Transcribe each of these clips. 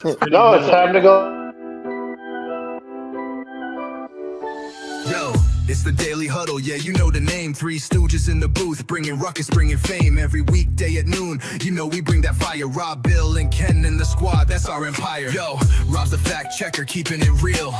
No, it's time to go. Yo, it's the Daily Huddle, yeah, you know the name. Three Stooges in the booth, bringing ruckus, bringing fame. Every weekday at noon, you know we bring that fire. Rob, Bill, and Ken in the squad, that's our empire. Yo, Rob's the fact checker, keeping it real.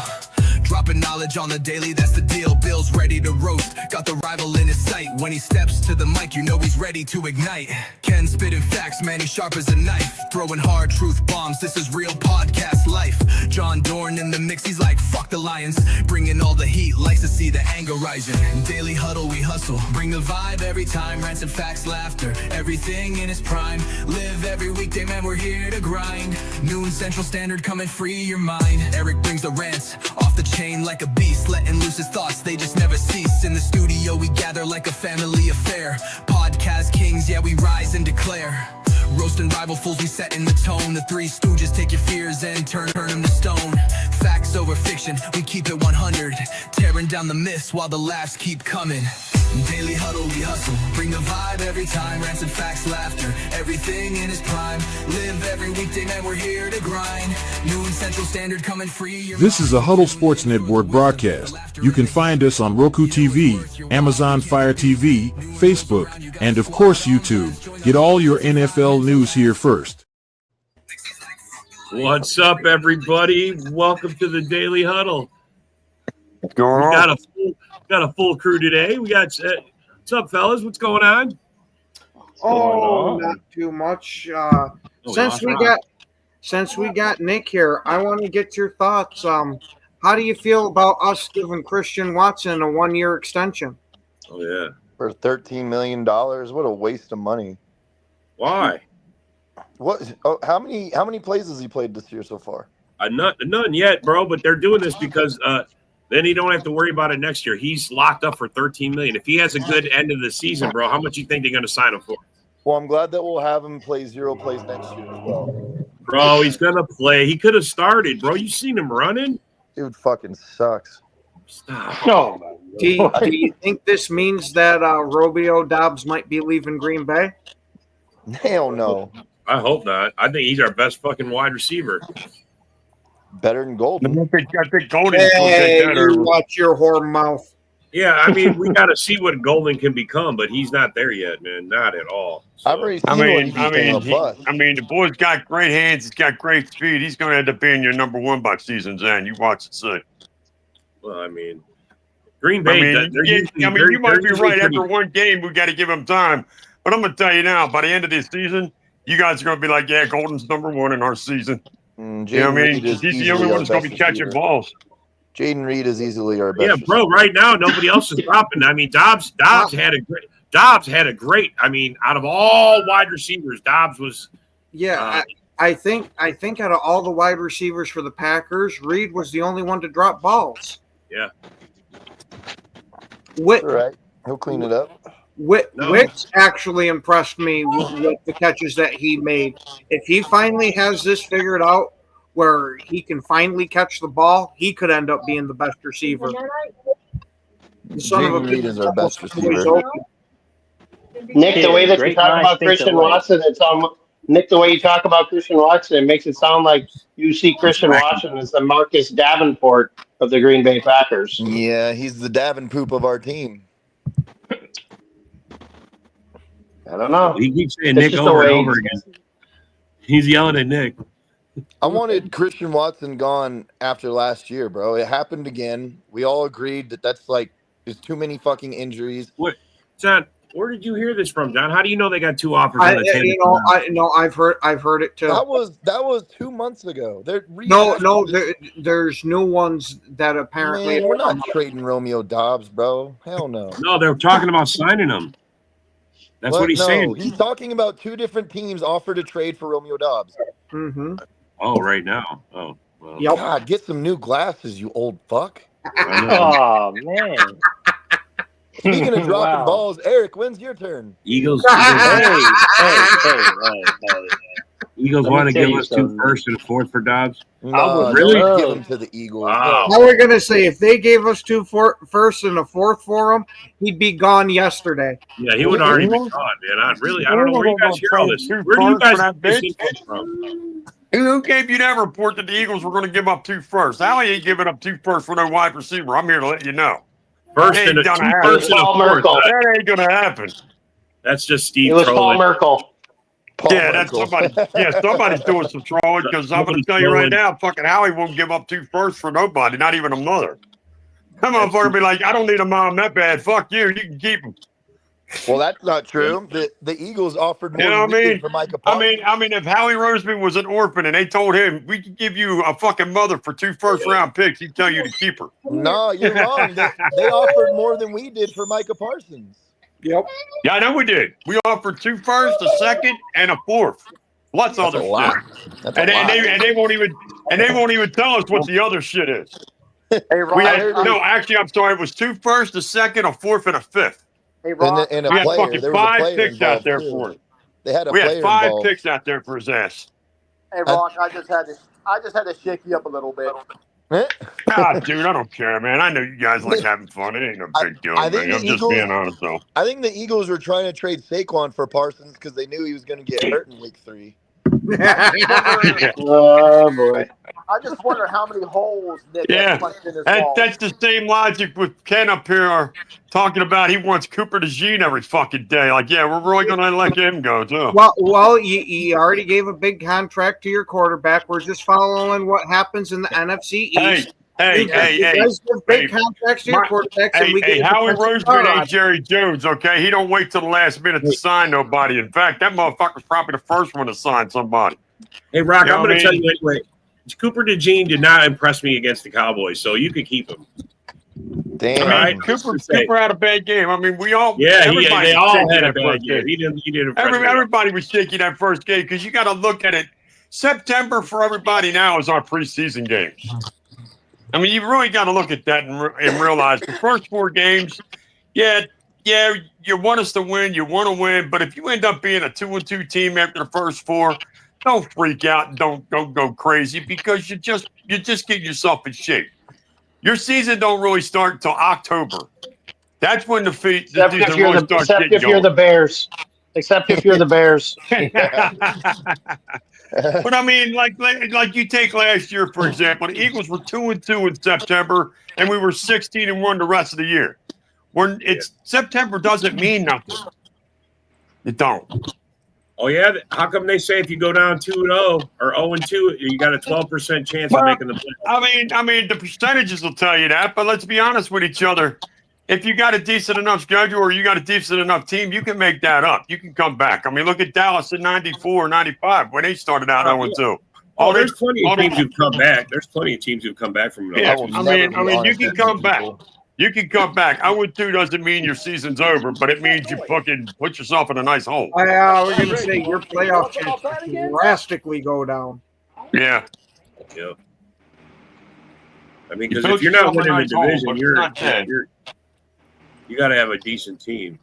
Dropping knowledge on the daily, that's the deal. Bill's ready to roast, got the rival in his sight. When he steps to the mic, you know he's ready to ignite. Ken spitting facts, man, he's sharp as a knife. Throwing hard truth bombs, this is real podcast life. John Dorn in the mix, he's like, fuck the Lions. Bringing all the heat, likes to see the anger rising. Daily Huddle, we hustle, bring the vibe every time. Rants and facts, laughter, everything in its prime. Live every weekday, man, we're here to grind. Noon Central Standard, come and free your mind. Eric brings the rants, off the chain like a beast, letting loose his thoughts, they just never cease. In the studio we gather like a family affair. Podcast kings, yeah, we rise and declare. Roasting rival fools, we setting the tone. The Three Stooges take your fears and turn them to stone. Facts over fiction, we keep it 100. Tearing down the myths while the laughs keep coming. Daily Huddle, we hustle, bring the vibe every time. Rants and facts, laughter, everything in its prime. Live every weekday, man, we're here to grind. Noon Central Standard, coming free. This is a Huddle Sports Network broadcast. You can find us on Roku TV, Amazon Fire TV, Facebook, and of course YouTube. Get all your NFL news here first. What's up, everybody? Welcome to the Daily Huddle. What's going We on? got a full crew today. We got what's up, fellas? What's going on? Not too much. Since we got Nick here, I want to get your thoughts. How do you feel about us giving Christian Watson a 1-year extension? Oh yeah. For $13 million, what a waste of money. Why? What? Oh, how many plays has he played this year so far? None yet, bro. But they're doing this because then he don't have to worry about it next year. He's locked up for $13 million. If he has a good end of the season, bro, how much you think they're going to sign him for? Well, I'm glad that we'll have him play 0 plays next year as well. Bro, he's going to play. He could have started, bro. You seen him running? Dude fucking sucks. Stop. No. Do you think this means that Romeo Doubs might be leaving Green Bay? Hell no. I hope not. I think he's our best fucking wide receiver. Better than Golden. I think Golden Hey, you watch your whore mouth. Yeah, I mean, we got to see what Golden can become, but he's not there yet, man. Not at all. So, I've already seen what he became a bust. The boy's got great hands. He's got great speed. He's going to end up being your number one by season's end. You watch and see. well, I mean, Green Bay. You might be right. After one game, we got to give him time. But I'm going to tell you now, by the end of this season, you guys are going to be like, yeah, Golden's number one in our season. You know what I mean? He's the only one that's going to be catching balls. Jaden Reed is easily our best. Yeah, bro. Right now, nobody else is dropping. I mean, Dobbs had a great. I mean, out of all wide receivers, Dobbs was. Yeah, I think out of all the wide receivers for the Packers, Reed was the only one to drop balls. Yeah. All right. He'll clean it up. Wicks actually impressed me with the catches that he made. If he finally has this figured out where he can finally catch the ball, he could end up being the best receiver. Jaden Reed is our best receiver. Nick, the way that you talk about Christian Watson, Nick, the way you talk about Christian Watson, it makes it sound like you see Christian Watson as the Marcus Davenport of the Green Bay Packers. Yeah, he's the Davenpoop of our team. I don't know. He keeps saying Nick over and over again. He's yelling at Nick. I wanted Christian Watson gone after last year, bro. It happened again. We all agreed that that's like there's too many fucking injuries. What, John? Where did you hear this from, John? How do you know they got 2 offers on the table? I've heard it too. That was 2 months ago. There's new ones that apparently. Man, we're not trading Romeo Doubs, bro. Hell no. No, they're talking about signing him. That's what he's saying. He's talking about 2 different teams offered to trade for Romeo Doubs. Mm-hmm. Oh, right now. Oh, well. Yep. God, get some new glasses, you old fuck. Oh, man. Speaking of dropping balls, Eric, when's your turn? Eagles. Hey. Eagles want to give us 2 firsts and a 4th for Dobbs. No, really? Give them to the Eagles. Wow. Now we're gonna say if they gave us 2 firsts and a 4th for him, he'd be gone yesterday. Yeah, he would already be gone, man. I don't know where you guys hear all this. Where do you guys get this info from? Who gave you that report that the Eagles were going to give up 2 firsts? Howie ain't giving up 2 firsts for no wide receiver. I'm here to let you know. First and a It was Paul Merkel. That ain't going to happen. That's just Steve It was trolling. Paul Merkel. That's somebody. Yeah, somebody's doing some trolling because I'm going to tell you right now, fucking Howie won't give up 2 firsts for nobody, not even a mother. That motherfucker be like, I don't need a mom that bad. Fuck you. You can keep him. Well, that's not true. The Eagles offered more You know than what I we mean? did for Micah Parsons. I mean, if Howie Roseman was an orphan and they told him we could give you a fucking mother for 2 first-round picks, he'd tell you to keep her. No, you're wrong. They offered more than we did for Micah Parsons. Yep. Yeah, I know we did. We offered 2 firsts, a second, and a fourth. Lots of other shit. And they won't even tell us what the other shit is. Hey, Ron, Actually, I'm sorry. It was 2 firsts, a second, a fourth, and a fifth. Hey, Ron, And a we had player. fucking There was a 5 player picks out involved there too. for him. They had a We player had 5 involved. picks out there for his ass. Hey, Ron, I just had to shake you up a little bit. Dude, I don't care, man. I know you guys like having fun. It ain't no big deal, man. I'm just being honest, though. I think the Eagles were trying to trade Saquon for Parsons because they knew he was going to get hurt in week 3. Oh boy! I just wonder how many holes Nick has punched in his wall. That's the same logic with Ken up here talking about he wants Cooper DeJean every fucking day. Like, yeah, we're really going to let him go, too. Well, you already gave a big contract to your quarterback. We're just following what happens in the NFC East. Hey, you guys give big contracts to your quarterbacks, and we get Howie Roseman ain't Jerry Jones, okay? He don't wait till the last minute to sign nobody. In fact, that motherfucker's probably the first one to sign somebody. Hey, Rock, I'm going to tell you anyway. Cooper DeJean did not impress me against the Cowboys, so you can keep him. Damn. I mean, Cooper had a bad game. I mean, we all they all had a bad game. He didn't impress me. Everybody was shaky that first game because you got to look at it. September for everybody now is our preseason games. I mean, you really got to look at that and realize the first 4 games, yeah, you want us to win, you want to win, but if you end up being a 2-2 team after the first 4, don't freak out and don't go crazy because you just get yourself in shape. Your season don't really start until October. That's when the season really starts. Except if you're the Bears. Except if you're the Bears. But I mean, like you take last year, for example, the Eagles were 2-2 in September, and we were 16-1 the rest of the year. September doesn't mean nothing. It don't. Oh, yeah? How come they say if you go down 2-0 or 0-2, you got a 12% chance of making the playoffs? I mean, the percentages will tell you that, but let's be honest with each other. If you got a decent enough schedule or you got a decent enough team, you can make that up. You can come back. I mean, look at Dallas in 94, 95 when they started out 0-2. Oh, there's plenty of teams who've come back. There's plenty of teams who've come back from I mean, you can come back. You can come back. 0-2 doesn't mean your season's over, but it means you fucking put yourself in a nice hole. We're going to say your playoff chances drastically go down. Yeah. Yeah. I mean, because if you're not winning the division, you got to have a decent team.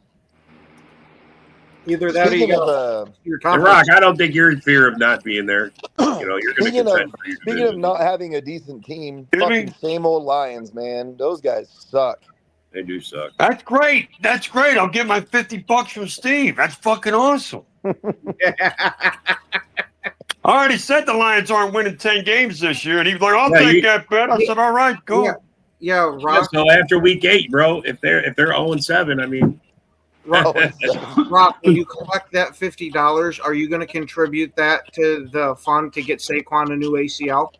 Either that or you got your Rock, I don't think you're in fear of not being there. You're going to contend for your Speaking of not having a decent team, fucking same old Lions, man. Those guys suck. They do suck. That's great. That's great. I'll get my $50 from Steve. That's fucking awesome. I already said the Lions aren't winning 10 games this year, and he was like, "I'll take that bet." I said, "All right, cool." Yeah, Rock. So after week 8, bro, if they're 0-7, I mean, Rock, when you collect that $50, are you going to contribute that to the fund to get Saquon a new ACL?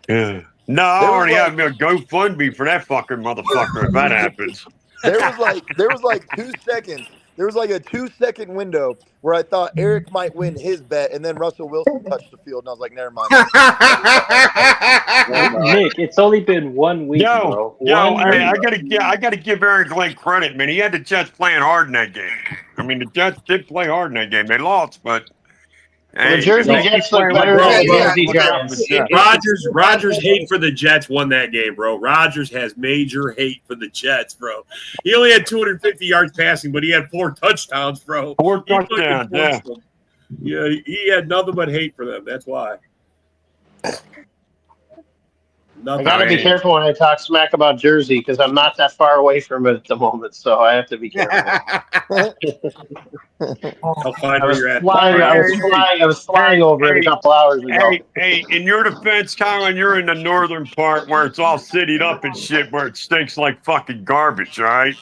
Yeah. No, I already have a GoFundMe for that fucking motherfucker if that happens. There was like 2 seconds. There was like a 2-second window where I thought Eric might win his bet, and then Russell Wilson touched the field, and I was like, never mind. Nick, it's only been 1 week, bro. I gotta give Aaron Glenn credit, man. He had the Jets playing hard in that game. I mean, the Jets did play hard in that game. They lost, but the Jersey Jets look better than Jersey Jets. Rodgers' hate for the Jets won that game, bro. Rodgers has major hate for the Jets, bro. He only had 250 yards passing, but he had 4 touchdowns, bro. 4 touchdowns, yeah. Yeah, he had nothing but hate for them. That's why. I got to be careful when I talk smack about Jersey because I'm not that far away from it at the moment, so I have to be careful. I'll find I where was you're at. flying. I was flying over it a couple hours ago. Hey, in your defense, Colin, you're in the northern part where it's all citied up and shit, where it stinks like fucking garbage, all right?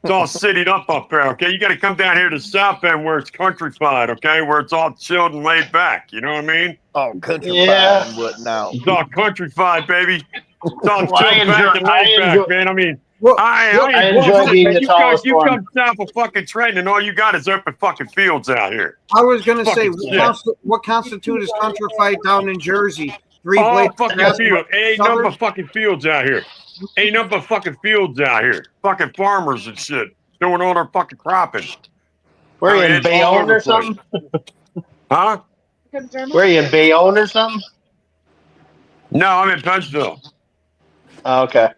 It's all citied up there, okay? You got to come down here to the south end where it's countrified, okay? Where it's all chilled and laid back, you know what I mean? Oh, countrified Yeah. and what now? It's all countrified, baby. It's all Well, chilled back and laid back, man. I mean, I enjoy being the tallest you one. come south of fucking Trenton and all you got is open fucking fields out here. I was going to say, Fucking what constitutes countrified down in Jersey? Three all blades. fucking fields. Ain't nothing but fucking fields out here. Ain't nothing but fucking fields out here. Fucking farmers and shit doing all their fucking cropping. Where you in it's all Bayonne over or the place. something? Huh? Where you in Bayonne or something? No, I'm in Pennsville. Oh, okay.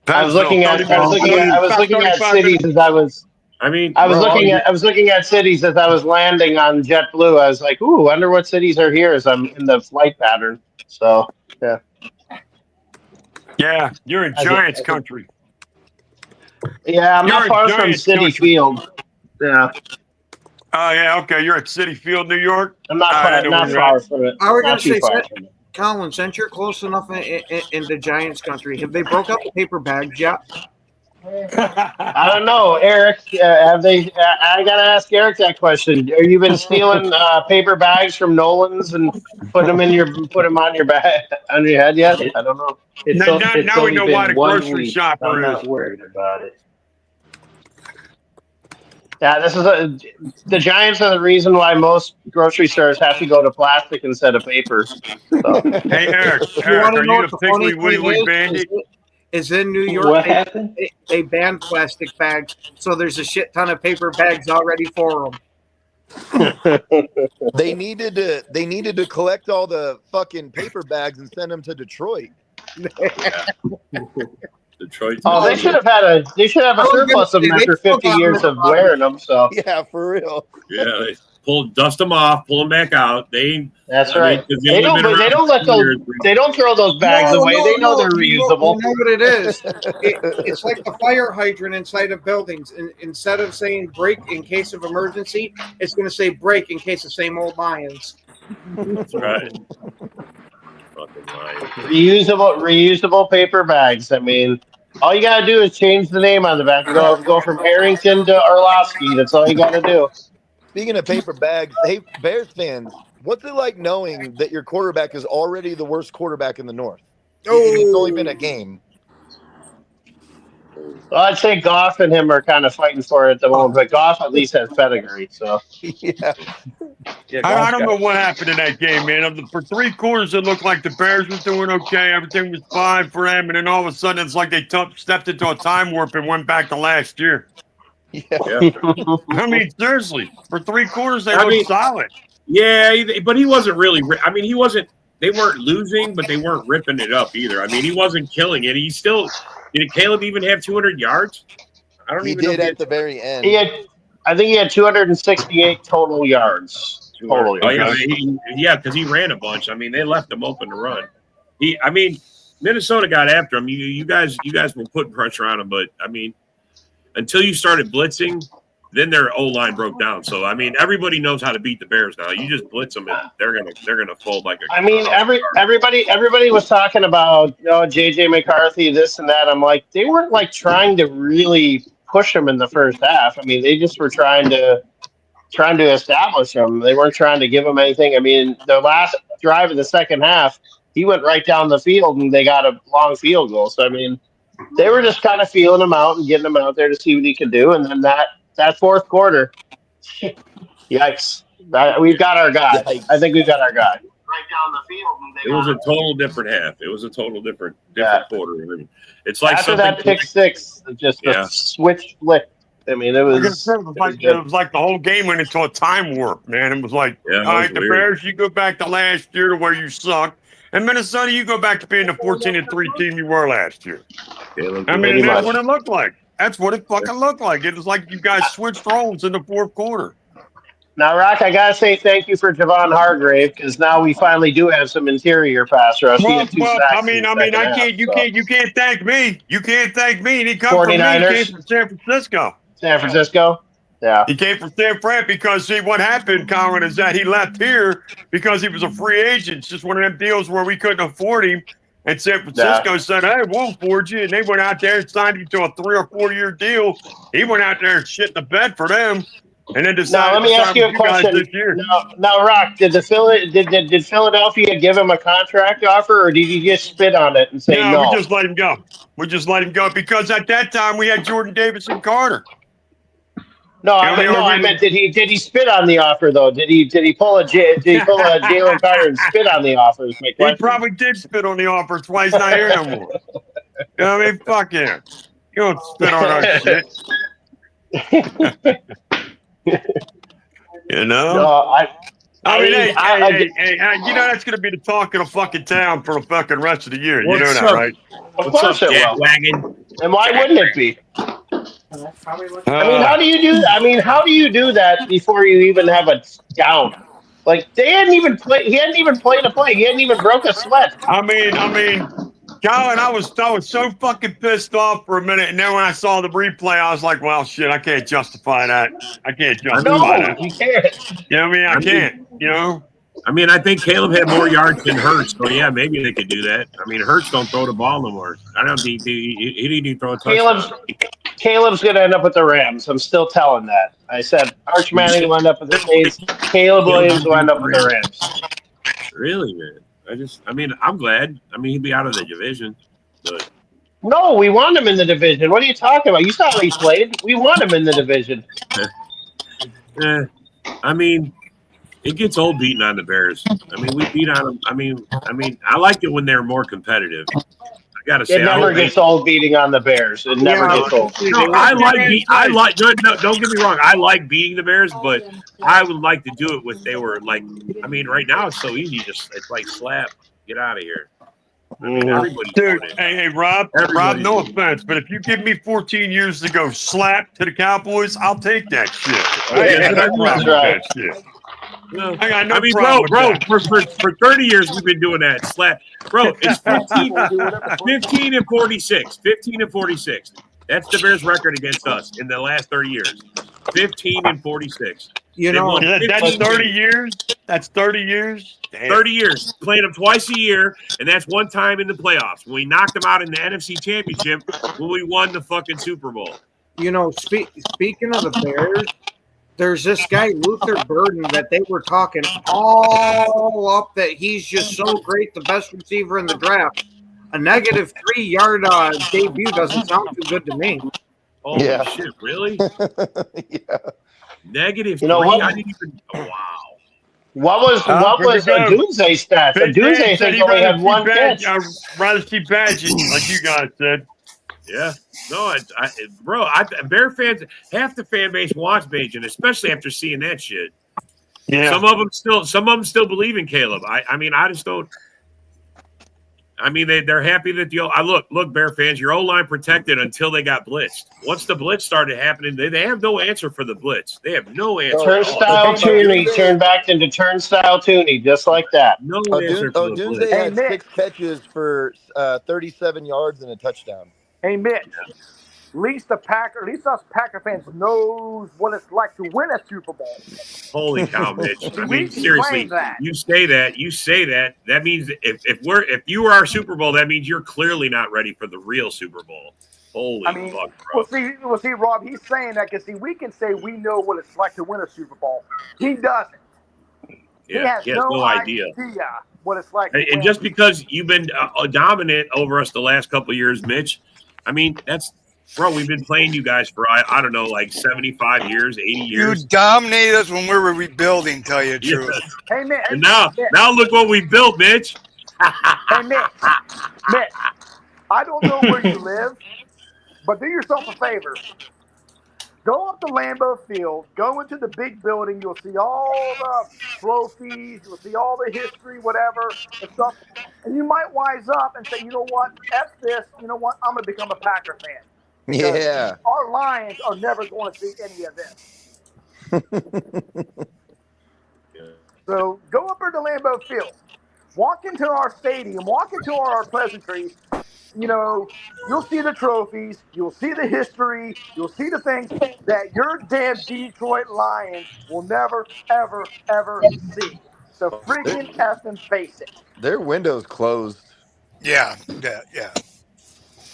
I was looking at 35 cities as I was. I was looking at cities as I was landing on JetBlue. I was like, "Ooh, wonder what cities are here." As I'm in the flight pattern. So yeah. Yeah, you're in Giants country. Yeah, I'm not far from City Field. Yeah. Oh yeah, okay. You're at City Field, New York. I'm not far from it. I was going Not to too say, far from it. Colin, since you're close enough in the Giants country, have they broke out the paper bags yet? I don't know, Eric. Have they? I gotta ask Eric that question. Have you been stealing paper bags from Nolan's and put them on your bag on your head yet? I don't know. Now we know why the grocery week. shopper I'm is. not worried about it. Yeah, the Giants are the reason why most grocery stores have to go to plastic instead of paper. So. Hey, Eric, You want to are know you what the the funny Piggly Wiggly thing Bandit? is in New York, What happened? they banned plastic bags, so there's a shit ton of paper bags already for them. They needed to collect all the fucking paper bags and send them to Detroit. Detroit. Oh, they should have a surplus of them after 50 years of wearing them. So yeah, for real. Yeah, they dust them off, pull them back out. That's right. They don't throw those bags away. They know they're reusable. You know what it is? It's like the fire hydrant inside of buildings. Instead of saying break in case of emergency, it's going to say break in case of same old lions. That's right. Fucking lions. Reusable paper bags. I mean, all you gotta do is change the name on the back. Go from Arrington to Orlovsky. That's all you gotta do. Speaking of paper bags, hey, Bears fans, what's it like knowing that your quarterback is already the worst quarterback in the North? It's only been a game. Well, I'd say Goff and him are kind of fighting for it at the moment, but Goff at least has pedigree. So yeah. I don't know what happened in that game, man. For 3 quarters, it looked like the Bears were doing okay. Everything was fine for them, and then all of a sudden, it's like they stepped into a time warp and went back to last year. Yeah. I mean, seriously, for 3 quarters, they looked solid. Yeah, but he wasn't really. I mean, he wasn't. They weren't losing, but they weren't ripping it up either. I mean, he wasn't killing it. He still. Did Caleb even have 200 yards? I don't even know. He did at the very end. I think he had 268 total yards. Oh yeah, because he ran a bunch. I mean, they left him open to run. Minnesota got after him. You guys were putting pressure on him, but I mean, until you started blitzing, then their O-line broke down. So I mean, everybody knows how to beat the Bears now. You just blitz them, and they're gonna fold like a. I mean, everybody was talking about JJ McCarthy, this and that. I'm like, they weren't like trying to really push him in the first half. I mean, they just were trying to establish him. They weren't trying to give him anything. I mean, the last drive of the second half, he went right down the field and they got a long field goal. So I mean, they were just kind of feeling him out and getting him out there to see what he could do. And then that fourth quarter, yikes! We've got our guy. Yikes. I think we've got our guy. Right down the field. It was a total different half. It was a total different quarter. I mean, it's like after that pick six, just a switch flick. I mean, it was like the whole game went into a time warp, man. It was like, all right, the Bears, you go back to last year to where you sucked. And Minnesota, you go back to being the 14-3 team you were last year. I mean, that's what it looked like. That's what it fucking looked like. It was like you guys switched roles in the fourth quarter. Now, Rock, I gotta say thank you for Javon Hargrave because now we finally do have some interior pass rush. He had 2 I sacks in mean, the I mean, second I half. can't. You can't thank me. You can't thank me. And he come from me. He came 49ers, from San Francisco. San Francisco. Yeah. He came from San Fran because see what happened, Colin, is that he left here because he was a free agent. It's just one of them deals where we couldn't afford him. And San Francisco said, "Hey, we'll afford you." And they went out there and signed him to a 3 or 4 year deal. He went out there and shit the bed for them, and then Now, decided let to me ask sign you with a you guys question. this year. Now, Rock, did Philadelphia give him a contract offer, or did he just spit on it and say No, we no? just let him go. We just let him go because at that time we had Jordan Davis and Carter. No, I meant did he spit on the offer though? Did he pull a Jalen Carter and spit on the offer? Is my He question. probably did spit on the offer. That's why he's not here no more. You know what I mean? Fuck yeah. You don't spit on our shit. You know? No, I mean, hey, you know that's going to be the talk of the fucking town for the fucking rest of the year. You know that, right? Of course it will. Wagon? And why wouldn't it be? I mean, how do you do that before you even have a scout? Like they hadn't even played. He hadn't even played a play. He hadn't even broke a sweat. I mean, Colin, I was so fucking pissed off for a minute, and then when I saw the replay, I was like, "Well, shit, I can't justify that. I can't justify that. You can't. You know what I mean? I can't. You know." I mean, I think Caleb had more yards than Hurts, so yeah, maybe they could do that. I mean, Hurts don't throw the ball no more. I don't think he didn't even throw a touchdown. Caleb's going to end up with the Rams. I'm still telling that. I said Arch Manning will end up with the Saints. Caleb Williams will end up with the Rams. Really, man? I'm glad. I mean, he'd be out of the division, but no, we want him in the division. What are you talking about? You saw how he played. We want him in the division. I mean, it gets old beating on the Bears. I mean, we beat on them. I mean, I liked it when they were more competitive. I gotta say, it never gets old beating on the Bears. It never gets old. No, don't get me wrong. I like beating the Bears, but I would like to do it with they were like. I mean, right now it's so easy. Just it's like slap, get out of here. I mean, everybody's Dude, hey, Rob, no offense, but if you give me 14 years to go slap to the Cowboys, I'll take that shit. I got no problem with that shit. No. I got no I mean, problem bro, with that. for 30 years we've been doing that slap. Bro, it's 15 and 46. 15 and 46. That's the Bears' record against us in the last 30 years. 15 and 46. You know, that's 30 years. That's 30 years. Damn. 30 years. Playing them twice a year, and that's one time in the playoffs. When we knocked them out in the NFC Championship when we won the fucking Super Bowl. You know, speaking of the Bears, there's this guy, Luther Burden, that they were talking all up that he's just so great, the best receiver in the draft. A negative 3-yard debut doesn't sound too good to me. Oh, shit, really? Yeah. Negative 3? I didn't even. Wow. What was a Doomsday stats? A Doomsday said he only had one catch. I'd rather see Badgett, like you guys said. Yeah. No, Bear fans, half the fan base wants Bajan, especially after seeing that shit. Yeah. Some of them still believe in Caleb. I mean, I just don't. I mean, they're happy that look, Bear fans, your O-line protected until they got blitzed. Once the blitz started happening, they have no answer for the blitz. They have no answer. Turnstile Tooney turned back into Turnstile Tooney, just like that. No answer for the blitz. Doomsday had 6 catches for 37 yards and a touchdown. Hey, Mitch. At least us Packer fans knows what it's like to win a Super Bowl. Holy cow, Mitch! I mean, seriously, you say that. That means if you were our Super Bowl, that means you're clearly not ready for the real Super Bowl. Holy fuck, bro! Well, see, Rob, he's saying that because we can say we know what it's like to win a Super Bowl. He doesn't. Yeah, he has no idea what it's like. And just because you've been dominant over us the last couple of years, Mitch, I mean bro, we've been playing you guys for, I don't know, like 75 years, 80 years. You dominated us when we were rebuilding, tell you the truth. Hey, Mitch. And now look what we built, Mitch. Hey, Mitch, I don't know where you live, but do yourself a favor. Go up to Lambeau Field, go into the big building. You'll see all the trophies. You'll see all the history, whatever, and stuff. And you might wise up and say, you know what, F this. You know what, I'm going to become a Packer fan. Yeah. Our Lions are never going to see any of this. So go up there to Lambeau Field, walk into our stadium, walk into our pleasantries. You'll see the trophies, you'll see the history, you'll see the things that your damn Detroit Lions will never, ever, ever see. So freaking effing face it. Their window's closed. Yeah.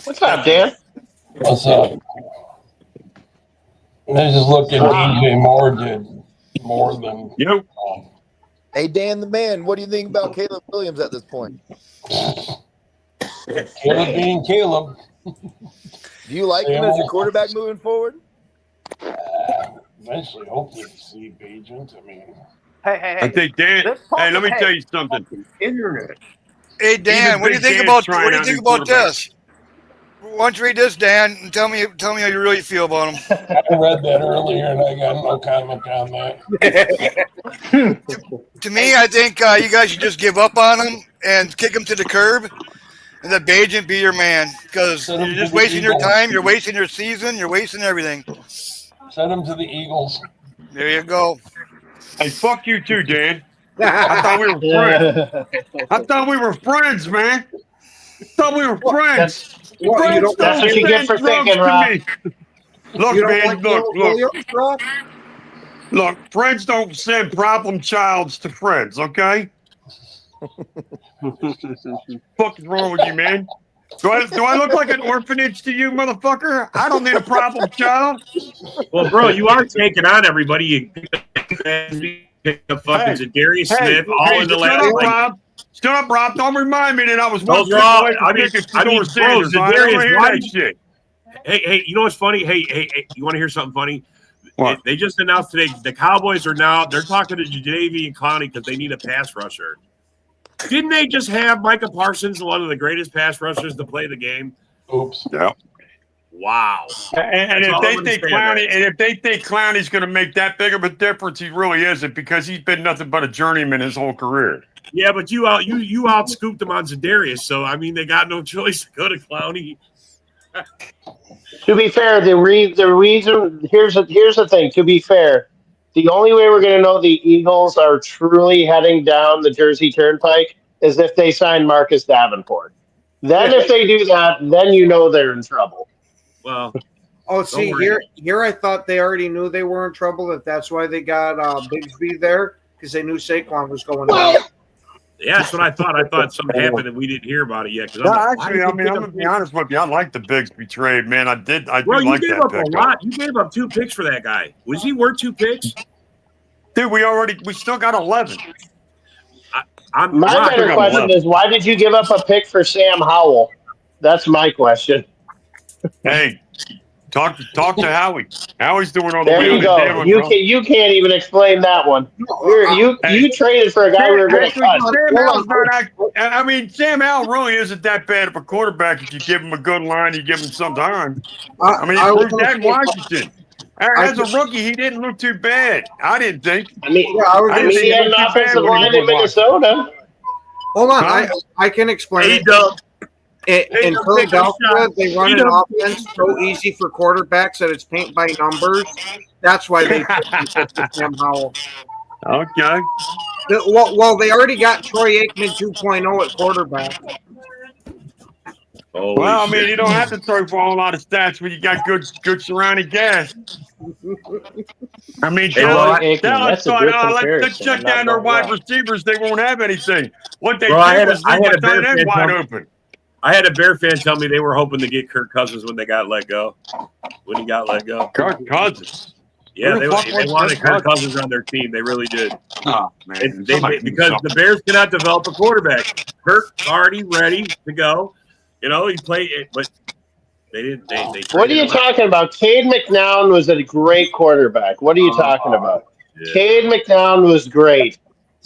What's up, Dan? What's up? I just looking DJ Moore did more than Hey, Dan the man, what do you think about Caleb Williams at this point? Caleb being Caleb. Do you like him as your quarterback moving forward? Eventually, hopefully, see agent. I mean, Hey. I think Dan. Hey, let me tell you something. Internet. Hey Dan, what do you think about this? Why don't you read this, Dan, and tell me how you really feel about him. I read that earlier, and I got no comment on that. To me, I think you guys should just give up on him and kick him to the curb, and let Bagent be your man, because you're just wasting your time, you're wasting your season, you're wasting everything. Send him to the Eagles. There you go. Hey, fuck you too, Dan. I thought we were friends. Man. I thought we were friends. That's what you get for thinking, Rob. Look, man, look, friends don't send problem childs to friends, okay? Fuck is wrong with you, man? Do I look like an orphanage to you, motherfucker? I don't need a problem child. Well, bro, you are taking on everybody. You picked up fucking Zadarius Smith all in the last night. Shut up, Rob. Don't remind me that I was bro, Zadarius, why shit? Hey, you know what's funny? Hey, you want to hear something funny? What? They just announced today the Cowboys they're talking to Jadeveon and Clowney because they need a pass rusher. Didn't they just have Micah Parsons, one of the greatest pass rushers to play the game? Oops. Yeah. Wow. And if they think Clowney's going to make that big of a difference, he really isn't, because he's been nothing but a journeyman his whole career. Yeah, but you out scooped him on Zadarius, so I mean they got no choice to go to Clowney. To be fair, the reason here's the thing. To be fair, the only way we're going to know the Eagles are truly heading down the Jersey Turnpike is if they sign Marcus Davenport. Then, if they do that, then you know they're in trouble. Well, see, here I thought they already knew they were in trouble. That's why they got Bigsby there, because they knew Saquon was going down. Yeah, that's what I thought. I thought something happened and we didn't hear about it yet. No, actually, I'm going to be honest with you. I like the Bigsby trade, man. I did like that. You gave up a lot. You gave up 2 picks for that guy. Was he worth 2 picks? Dude, we still got 11. My better question is, why did you give up a pick for Sam Howell? That's my question. Hey, talk to Howie. Howie's doing all the there way. You go. You can't even explain that one. You traded for a guy we were going to cut. I mean, Sam Howell really isn't that bad of a quarterback if you give him a good line. You give him some time. I mean, he proved that in Washington. As a rookie, he didn't look too bad. I didn't think. I mean, he had an offensive line in Minnesota. Hold on, I can explain it. In Philadelphia, they run an offense so easy for quarterbacks that it's paint by numbers. That's why they picked Sam Howell. Okay. Well, they already got Troy Aikman 2.0 at quarterback. Well, I mean, you don't have to throw for a whole lot of stats when you got good surrounding gas. I mean, let's check down their wide receivers. They won't have anything. What they did was leave my tight end wide open. I had a Bear fan tell me they were hoping to get Kirk Cousins when they got let go. When he got let go. Kirk Cousins? Yeah, they wanted Kirk Cousins on their team. They really did. Oh, man. Because the Bears cannot develop a quarterback. Kirk's already ready to go. You know, he played it, but they didn't. What are you talking about? Cade McNown was a great quarterback. What are you talking about? Yeah. Cade McNown was great.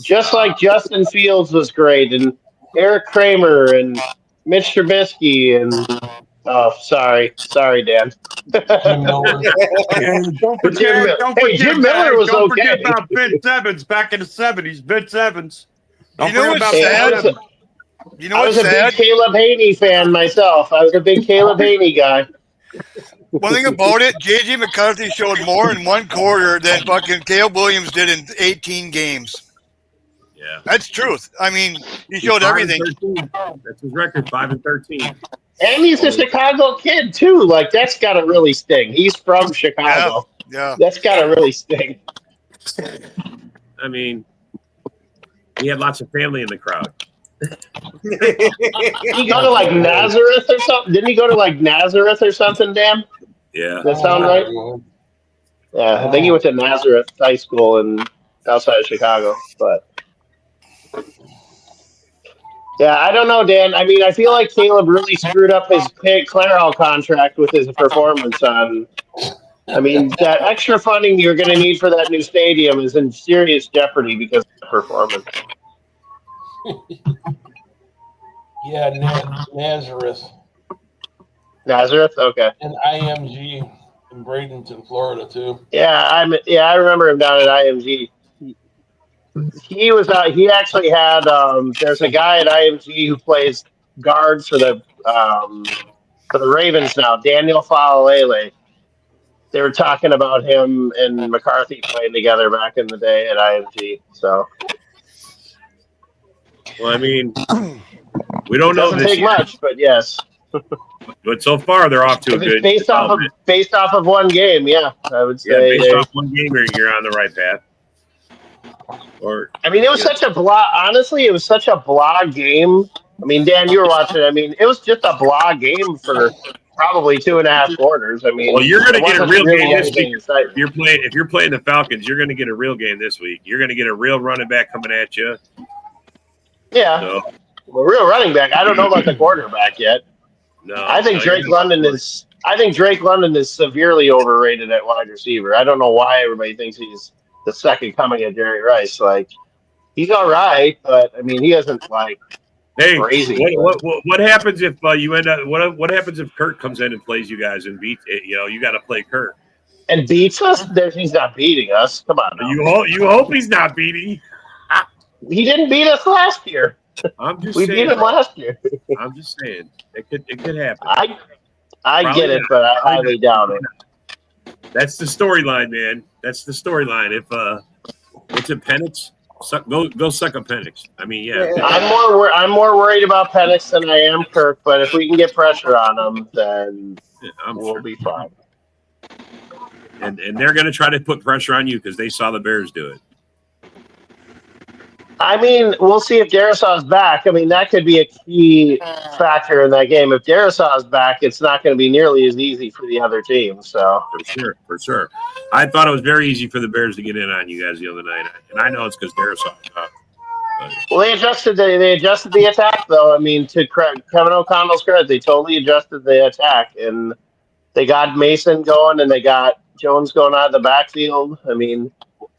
Just like Justin Fields was great, and Eric Kramer, and Mitch Trubisky, and sorry, Dan. Jim Miller was don't okay. Forget about Vince Evans back in the 70s. Vince Evans. You know what's sad? I was a big Caleb Haney fan myself. I was a big Caleb Haney guy. One thing about it, J.J. McCarthy showed more in one quarter than fucking Caleb Williams did in 18 games. Yeah, That's truth. I mean, he He's showed 5 everything. and 13. That's his record, 5-13. And he's a Chicago kid too. Like that's gotta really sting. He's from Chicago. Yeah. That's gotta really sting. I mean, he had lots of family in the crowd. Did he go to like Nazareth or something? Didn't he go to like Nazareth or something, Dan? Yeah. That sound right? Yeah, I think he went to Nazareth High School in outside of Chicago. But yeah, I don't know, Dan. I mean, I feel like Caleb really screwed up his Clairol contract with his performance on. I mean, that extra funding you're going to need for that new stadium is in serious jeopardy because of that performance. Yeah, Nazareth. Nazareth, okay. And IMG in Bradenton, Florida, too. Yeah, I remember him down at IMG. He was out. He actually had. There's a guy at IMG who plays guards for the Ravens now, Daniel Falalele. They were talking about him and McCarthy playing together back in the day at IMG. So, well, I mean, we don't know doesn't this take year, much, but yes. But so far, they're off to a good. Based off of one game, yeah, I would say. Based off one game, you're on the right path. Or I mean, it was such a blah. Honestly, it was such a blah game. I mean, Dan, you were watching. I mean, it was just a blah game for probably 2.5 quarters. I mean, well, you're going to get a real game this week. Exciting. If you're playing the Falcons, you're going to get a real game this week. You're going to get a real running back coming at you. Yeah, so, well, real running back. I don't know about the quarterback yet. No, I think Drake London is. I think Drake London is severely overrated at wide receiver. I don't know why everybody thinks he's the second coming of Jerry Rice. Like, he's all right, but I mean, he isn't like crazy. What happens if you end up? What happens if Kirk comes in and plays you guys and beats? You got to play Kirk and beats us. He's not beating us. Come on. Now. You hope he's not beating. He didn't beat us last year. I'm just we saying, beat him last year. I'm just saying it could happen. I Probably get it, not. but I highly doubt it. That's the storyline, man. That's the storyline. If what's it, Penix? Go suck a Penix. I mean, yeah. I'm more worried about Penix than I am Kirk. But if we can get pressure on him, then we'll be fine. And they're going to try to put pressure on you because they saw the Bears do it. I mean, we'll see if Darrisaw's back. I mean, that could be a key factor in that game. If Darrisaw's back, it's not going to be nearly as easy for the other team. So For sure. I thought it was very easy for the Bears to get in on you guys the other night, and I know it's because Darrisaw's up. Well, they adjusted the attack, though. I mean, to Kevin O'Connell's credit, they totally adjusted the attack, and they got Mason going, and they got Jones going out of the backfield. I mean,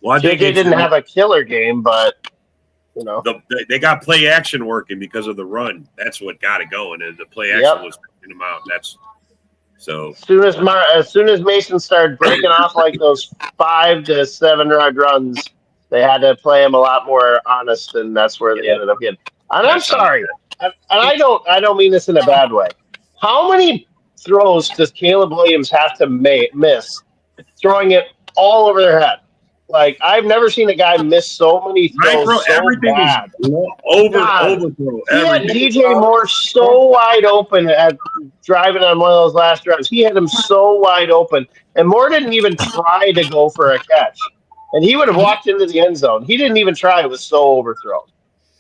JJ didn't have a killer game, but. You know, they got play action working because of the run. That's what got it going, and the play action was picking them out. That's so. As soon as Mason started breaking off like those 5 to 7 yard runs, they had to play him a lot more honest, and that's where they ended up getting. And I'm sorry, and I don't mean this in a bad way. How many throws does Caleb Williams have to miss, throwing it all over their head? Like, I've never seen a guy miss so many throws everything bad. Overthrow. He had DJ Moore so wide open at driving on one of those last drives. He had him so wide open. And Moore didn't even try to go for a catch. And he would have walked into the end zone. He didn't even try. It was so overthrown.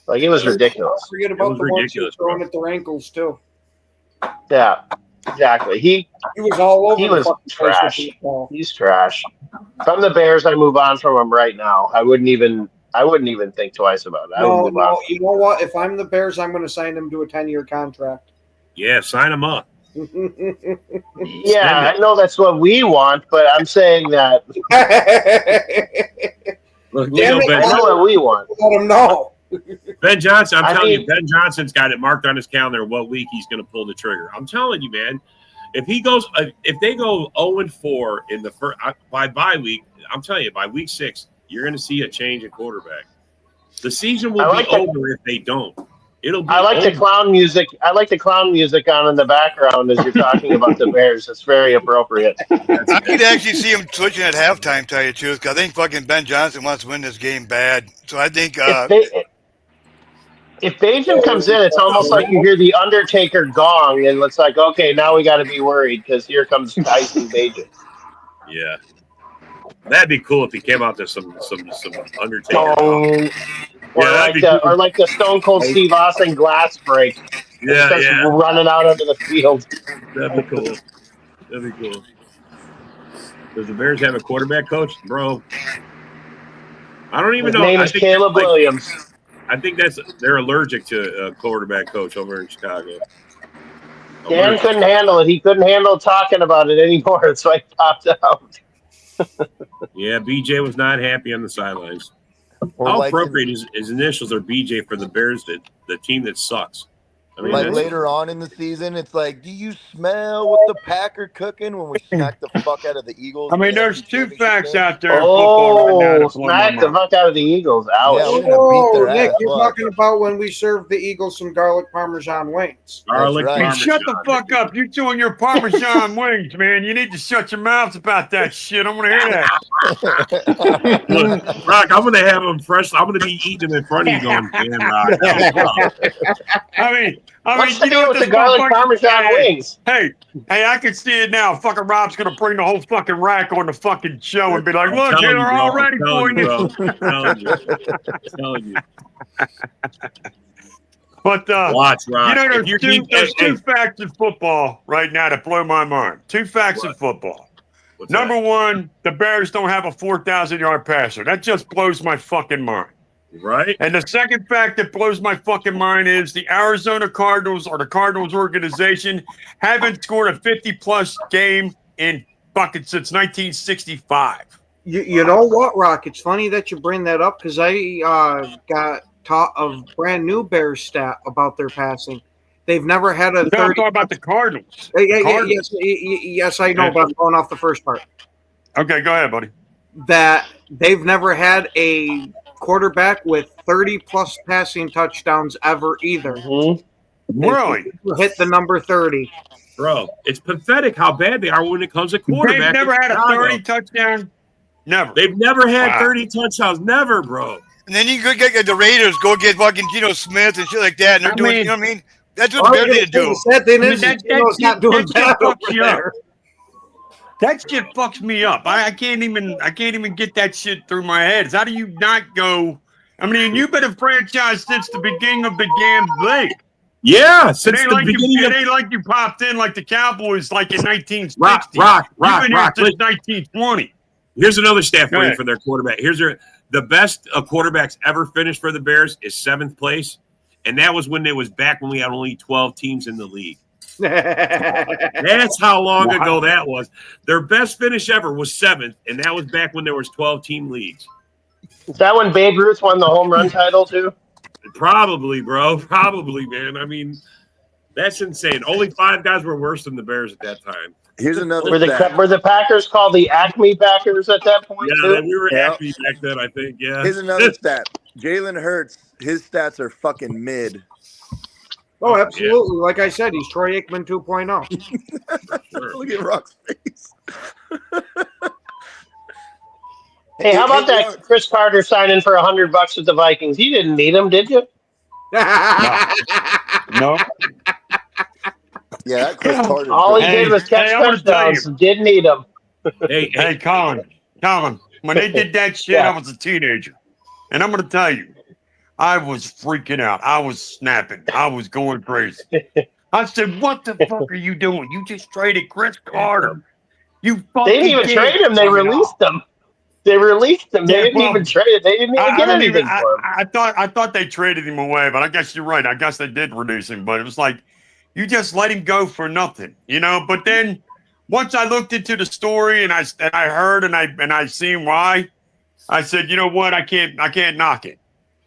Like, it was ridiculous. Forget about the ones throwing at their ankles, too. Yeah, exactly. He was all over. He was trash. He's trash. From the Bears, I move on from him right now. I wouldn't even think twice about it. No, you know what? If I'm the Bears, I'm going to sign him to a 10-year contract. Yeah, sign him up. Yeah, I know that's what we want, but I'm saying that. Look, I know what we want. Let him know. Ben Johnson, I'm telling you, Ben Johnson's got it marked on his calendar what week he's going to pull the trigger. I'm telling you, man. If they go 0-4 in the first by bye week, I'm telling you, by week 6, you're going to see a change in quarterback. The season will be over if they don't. It'll be. I like the clown music. I like the clown music on in the background as you're talking about the Bears. It's very appropriate. I could actually see him switching at halftime. Tell you the truth, because I think fucking Ben Johnson wants to win this game bad. So I think If Bajan comes in, it's almost like you hear the Undertaker gong, and it's like, okay, now we got to be worried because here comes Tyson Bajan. Yeah, that'd be cool if he came out to some Undertaker. Or like the Stone Cold Steve Austin glass break. And he starts running out onto the field. That'd be cool. Does the Bears have a quarterback coach, bro? I don't even His know. name is Caleb Williams. I think they're allergic to a quarterback coach over in Chicago. Dan couldn't handle it. He couldn't handle talking about it anymore, so he popped out. Yeah, BJ was not happy on the sidelines. How appropriate his initials are BJ for the Bears, the team that sucks. I mean, later on in the season, it's like, do you smell what the Pack are cooking when we smack the fuck out of the Eagles? I mean, there's two facts out there. Smack the fuck out of the Eagles. Ouch. Yeah, we're gonna beat their Nick, ass. you're talking about when we served the Eagles some garlic Parmesan wings. Garlic Parmesan. Shut the fuck up. You two and your Parmesan wings, man. You need to shut your mouths about that shit. I want to hear that. Look, Rock, I'm going to have them fresh. I'm going to be eating them in front of you going, damn, Rock. I mean, What's you know what the garlic Parmesan wings? Hey, I can see it now. Fucking Rob's gonna bring the whole fucking rack on the fucking show and be like, "Look, here they're all ready for you." I'm telling you. But watch, Rob. You know, there's two facts in football right now that blow my mind. Two facts in football. Number one, the Bears don't have a 4,000-yard passer. That just blows my fucking mind. Right. And the second fact that blows my fucking mind is the Arizona Cardinals or the Cardinals organization haven't scored a 50-plus game in fucking since 1965. You know what, Rock? It's funny that you bring that up because I got taught a brand new Bears stat about their passing. They've never had a 30. I'm talking about the Cardinals. Yes, I know, but I'm going off the first part. Okay, go ahead, buddy. That they've never had a quarterback with 30-plus passing touchdowns ever either. Really? Hit the number 30. Bro, it's pathetic how bad they are when it comes to quarterback. They've never had a 30 touchdown. Never. They've never had 30 touchdowns. Never, bro. And then you go get the Raiders, go get fucking Geno Smith and shit like that, and they're doing, you know what I mean? That's what they're going to do. Not doing bad over there. That shit fucks me up. I can't even get that shit through my head. How do you not go? I mean, you've been a franchise since the beginning of the damn league. Yeah, since the beginning. It ain't like you popped in like the Cowboys like in 1960. Rock. You've been here since 1920. Here's another stat for you for their quarterback. The best quarterbacks ever finished for the Bears is 7th place, and that was when we had only 12 teams in the league. That's how long ago that was. Their best finish ever was 7th, and that was back when there was 12-team leagues. Is that when Babe Ruth won the home run title too? Probably, bro. Probably, man. I mean, that's insane. Only 5 guys were worse than the Bears at that time. Here's another. Were the Packers called the Acme Packers at that point? Yeah, we were Acme back then, I think. Yeah. Here's another stat. Jalen Hurts, his stats are fucking mid. Oh, absolutely. Yeah. Like I said, he's Troy Aikman 2.0. Sure. Look at Rock's face. Hey, how about that Chris Carter signing for $100 with the Vikings? You didn't need him, did you? No. Yeah, Chris Carter. All he did was catch touchdowns. Didn't need him. Hey, Colin. When they did that shit, I was a teenager. And I'm going to tell you, I was freaking out. I was snapping. I was going crazy. I said, what the fuck are you doing? You just traded Chris Carter. You fucking They didn't even trade him. They released him. They didn't even trade it. They didn't even get anything for him. I thought they traded him away, but I guess you're right. I guess they did reduce him. But it was like, you just let him go for nothing, you know? But then once I looked into the story and I heard and I seen why, I said, you know what? I can't knock it.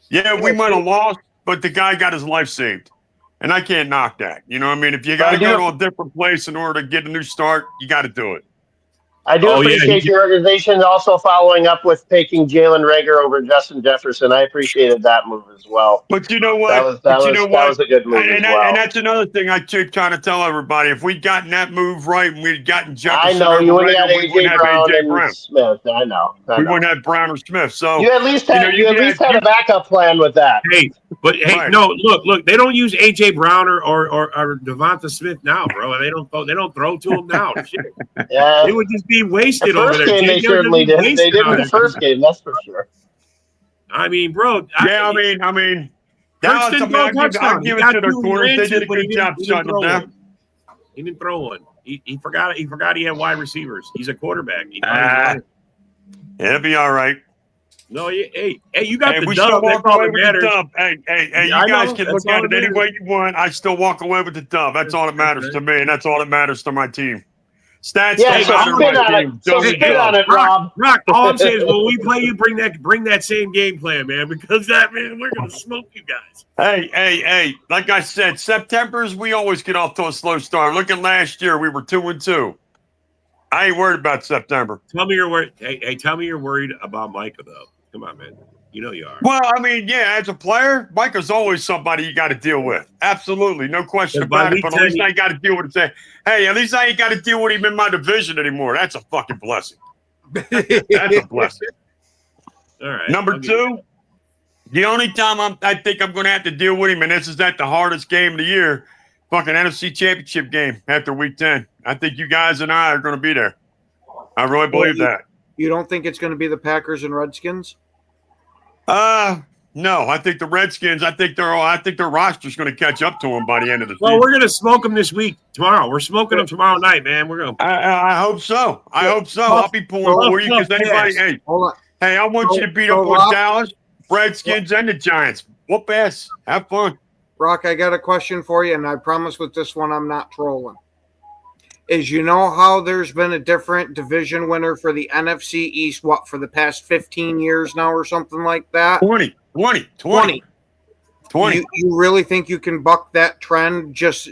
Yeah, we might have lost, but the guy got his life saved. And I can't knock that. You know what I mean? If you got to go to a different place in order to get a new start, you got to do it. I do appreciate your organization also following up with taking Jalen Reagor over Justin Jefferson. I appreciated that move as well. But you know what? That was a good move as well. And that's another thing I keep trying to tell everybody. If we'd gotten that move right and we'd gotten Jefferson, I know you wouldn't have had AJ Brown AJ and Brown. Smith. I know. We wouldn't have Brown or Smith. So you at least had had a backup plan with that. Hey, but hey, no, look, they don't use AJ Brown or Devonta Smith now, bro. They don't throw to him now. Shit. Yeah, it would just be wasted over there. Game they certainly did. They did in the first game, that's for sure. I mean, bro. I mean, Dallas, I'll give it to their corners. They did a good job shutting them down. He didn't throw one. He forgot. He forgot he had wide receivers. He's a quarterback. It'll be all right. No, hey, you got the we dub. Still walk away with the dub. Hey, you guys can look at it any way you want. I still walk away with the dub. That's all that matters to me, and that's all that matters to my team. Stats. Yeah, so spit on it, Rob. Rock. All I'm saying is, when we play you, bring that same game plan, man, because we're gonna smoke you guys. Hey! Like I said, September's we always get off to a slow start. Look at last year, we were 2-2. I ain't worried about September. Tell me you're worried. Hey, tell me you're worried about Micah though. Come on, man. You know you are. Well, I mean, yeah, as a player, Micah's always somebody you got to deal with. Absolutely. No question about it. But at least I ain't got to deal with it. Say, hey, at least I ain't got to deal with him in my division anymore. That's a fucking blessing. That's a blessing. All right. Number two, the only time I think I'm going to have to deal with him, and this is at the hardest game of the year, fucking NFC Championship game after Week 10. I think you guys and I are going to be there. I really believe that. You don't think it's going to be the Packers and Redskins? No. I think the Redskins. I think their roster's going to catch up to them by the end of the season. Well, we're going to smoke them this week, tomorrow. We're smoking them tomorrow night, man. We're going. I hope so. I'll be pulling for you because anybody. Hey, hold on. Hey, I want you to beat up on Dallas, Redskins, and the Giants. Whoop ass. Have fun. Brock, I got a question for you, and I promise with this one I'm not trolling. Is you know how there's been a different division winner for the NFC East, for the past 15 years now or something like that? 20. You really think you can buck that trend just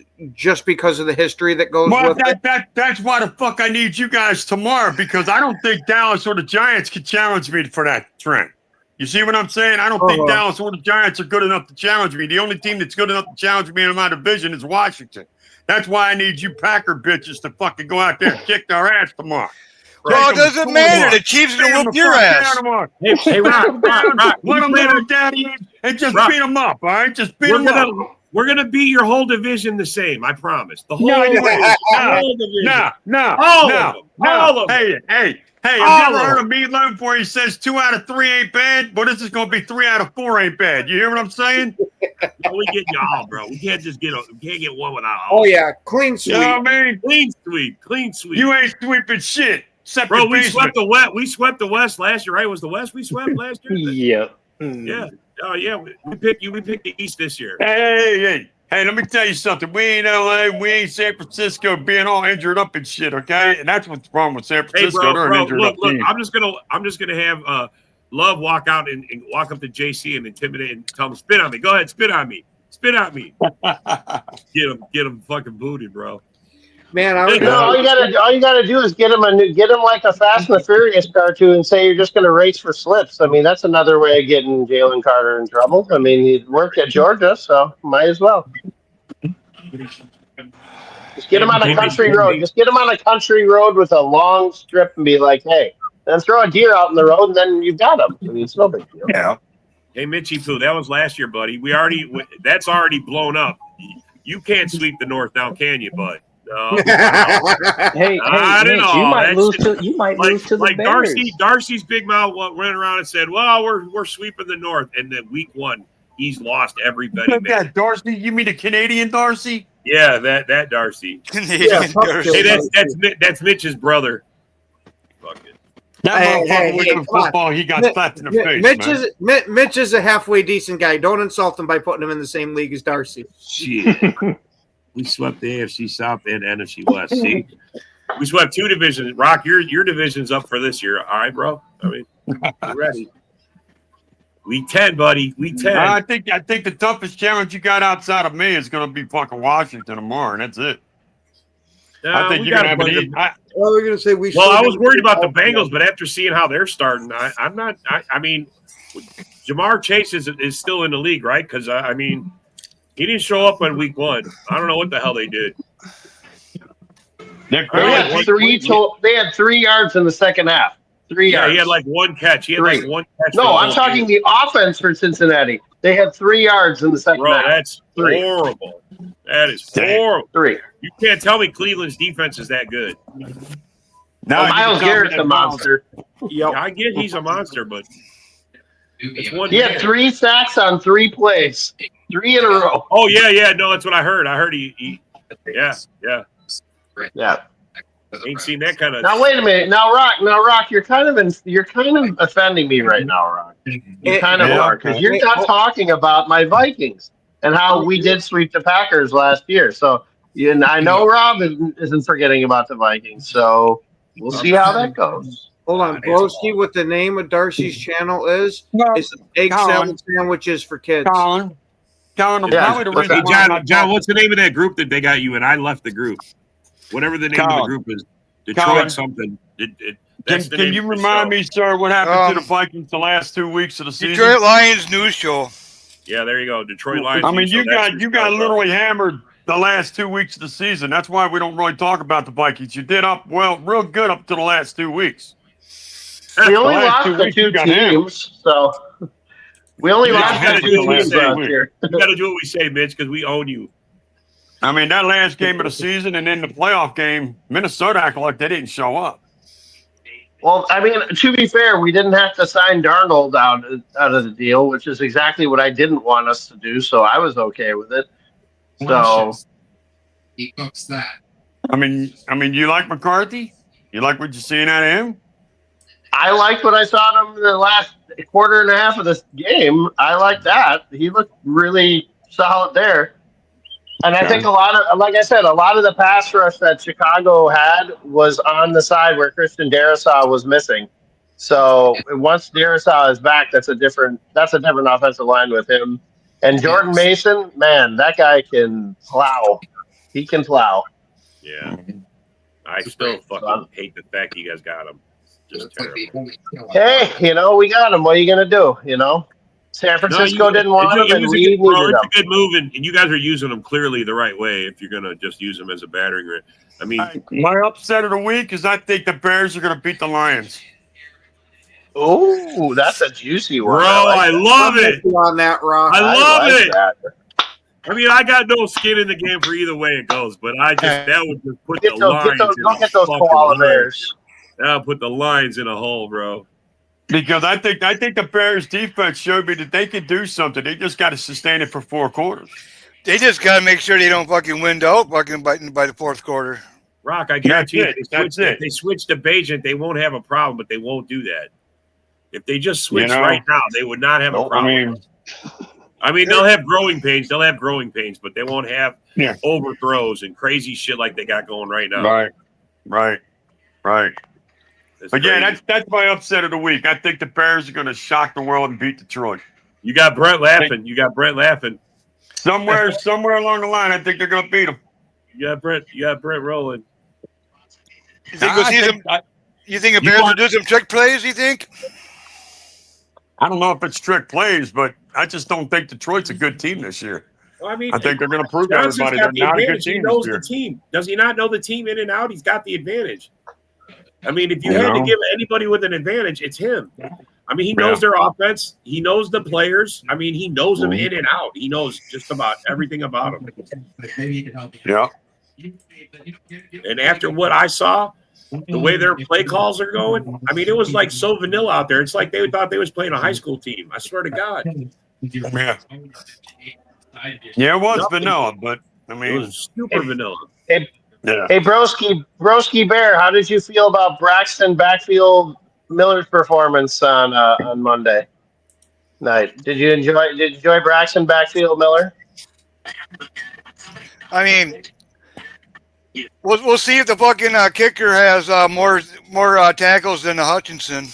because of the history that goes with it? That's why the fuck I need you guys tomorrow, because I don't think Dallas or the Giants can challenge me for that trend. You see what I'm saying? I don't think Dallas or the Giants are good enough to challenge me. The only team that's good enough to challenge me in my division is Washington. That's why I need you Packer bitches to fucking go out there and kick their ass tomorrow. Well, it doesn't matter. The Chiefs are going to whoop your ass. Hey, Rock. Let them know daddy and just beat them up, all right? Just beat them up. We're going to beat your whole division the same, I promise. The whole division. No. All of them. Hey, have you ever heard of Meatloaf where he says 2 out of 3 ain't bad? Well, this is going to be 3 out of 4 ain't bad. You hear what I'm saying? We get you all, bro. We can't just get one without all. Oh, yeah. Clean sweep. You know what I mean? Clean sweep. You ain't sweeping shit. Bro, we swept the West. We swept the West last year, right? Was the West we swept last year? Yeah. Oh, yeah. We picked the East this year. Hey, let me tell you something. We ain't LA. We ain't San Francisco being all injured up and shit, okay? And that's what's wrong with San Francisco. Hey, They're an injured up team. I'm just gonna have Love walk out and walk up to JC and intimidate and tell him, spit on me. Go ahead, spit on me. Get him fucking booted, bro. Man, all you gotta do is get him like a Fast and the Furious cartoon and say you're just gonna race for slips. I mean, that's another way of getting Jalen Carter in trouble. I mean, he worked at Georgia, so might as well. Just get him on a country road. Just get him on a country road with a long strip and be like, hey, then throw a deer out in the road and then you've got him. I mean, it's no big deal. Yeah. Hey, Mitchie Poo, that was last year, buddy. That's already blown up. You can't sweep the North now, can you, bud? No. Hey, Mitch, you might lose to the Bears. Darcy's big mouth ran around and said, "Well, we're sweeping the North," and then week 1, he's lost everybody. That Darcy? You mean the Canadian Darcy? Yeah, that Darcy. Canadian Darcy. Hey, that's Mitch's brother. Fuck it. That motherfucker football, he got slapped in the face. Mitch is a halfway decent guy. Don't insult him by putting him in the same league as Darcy. Shit. We swept the AFC South and NFC West. See, we swept 2 divisions. Rock, your division's up for this year. All right, bro. I mean, you ready? Week 10, buddy. Week 10. I think the toughest challenge you got outside of me is going to be fucking Washington tomorrow, and that's it. I think you're going to have Well, we're going to say we. Well, I was worried about the Bengals, but after seeing how they're starting, I'm not. I mean, Jamar Chase is still in the league, right? Because I mean, he didn't show up on week 1. I don't know what the hell they did. They had 3 yards in the second half. 3 yards. He had like 1 catch. He had like 1 catch. No, I'm talking the offense for Cincinnati. They had 3 yards in the second half. That's horrible. That is horrible. 3. You can't tell me Cleveland's defense is that good. No, Myles Garrett's a monster. Yeah, I get he's a monster, but it's one. He had 3 sacks on 3 plays, 3 in a row. Oh yeah. No, that's what I heard. I heard he yeah. Ain't seen that kind of. Now wait a minute. Now Rock, you're kind of offending me right now, Rock. You kind of are, because you're not talking about my Vikings and how we did sweep the Packers last year. So I know Rob isn't forgetting about the Vikings. So we'll see how that goes. Hold on, Broski. What the name of Darcy's channel is? It's egg salad sandwiches for kids. Colin, probably the reason. John, what's the name of that group that they got you in? I left the group. Whatever the name of the group is, Detroit something. Can you remind me, sir, what happened to the Vikings the last 2 weeks of the season? Detroit Lions news show. Yeah, there you go, Detroit Lions. I mean, you got literally hammered the last 2 weeks of the season. That's why we don't really talk about the Vikings. You did real good up to the last 2 weeks. We only lost the 2 teams, so we only lost the 2 teams last year. You got to do what we say, Mitch, because we own you. I mean, that last game of the season and then the playoff game, Minnesota acted like they didn't show up. Well, I mean, to be fair, we didn't have to sign Darnold out of the deal, which is exactly what I didn't want us to do, so I was okay with it. So he cooks that. I mean, you like McCarthy? You like what you're seeing out of him? I liked what I saw of him in the last quarter and a half of this game. I like that. He looked really solid there. And I think like I said, a lot of the pass rush that Chicago had was on the side where Christian Darrisaw was missing. So once Darrisaw is back, that's a different offensive line with him. And Jordan Mason, man, that guy can plow. He can plow. Yeah. I still fucking hate the fact you guys got him. Just terrible. Hey, we got him. What are you going to do, San Francisco didn't want him, and we needed him. It's a good move, and you guys are using them clearly the right way if you're going to just use them as a battering ram. I mean, my upset of the week is I think the Bears are going to beat the Lions. Oh, that's a juicy one. Bro, I love it. On that, Rock. I love like it. That. I mean, I got no skin in the game for either way it goes, but that would just put the Lions Don't get those koala bears. That'll put the Lions in a hole, bro. Because I think the Bears defense showed me that they could do something. They just got to sustain it for 4 quarters. They just got to make sure they don't fucking win out fucking by the 4th quarter. Rock, I guarantee you, if they switch to Bajent, they won't have a problem, but they won't do that. If they just switch right now, they would not have a problem. I mean, they'll have growing pains. But they won't have overthrows and crazy shit like they got going right now. Right. But yeah, that's my upset of the week. I think the Bears are going to shock the world and beat Detroit. You got Brett laughing. Somewhere along the line, I think they're going to beat them. You got Brett rolling. You think the Bears will do some trick plays, you think? I don't know if it's trick plays, but I just don't think Detroit's a good team this year. Well, I mean, I think they're going to prove to everybody they're not a good team. He knows the team. Does he not know the team in and out? He's got the advantage. I mean, if you had to give anybody with an advantage, it's him. I mean, he knows their offense. He knows the players. I mean, he knows them in and out. He knows just about everything about them. Yeah. And after what I saw, the way their play calls are going, I mean, it was like so vanilla out there. It's like they thought they was playing a high school team. I swear to God. Yeah. Yeah, it was vanilla, but I mean, it was super vanilla. Hey, Broski Bear, how did you feel about Braxton Backfield Miller's performance on Monday night? Did you enjoy Braxton Backfield Miller? I mean, we'll see if the fucking kicker has more tackles than the Hutchinson.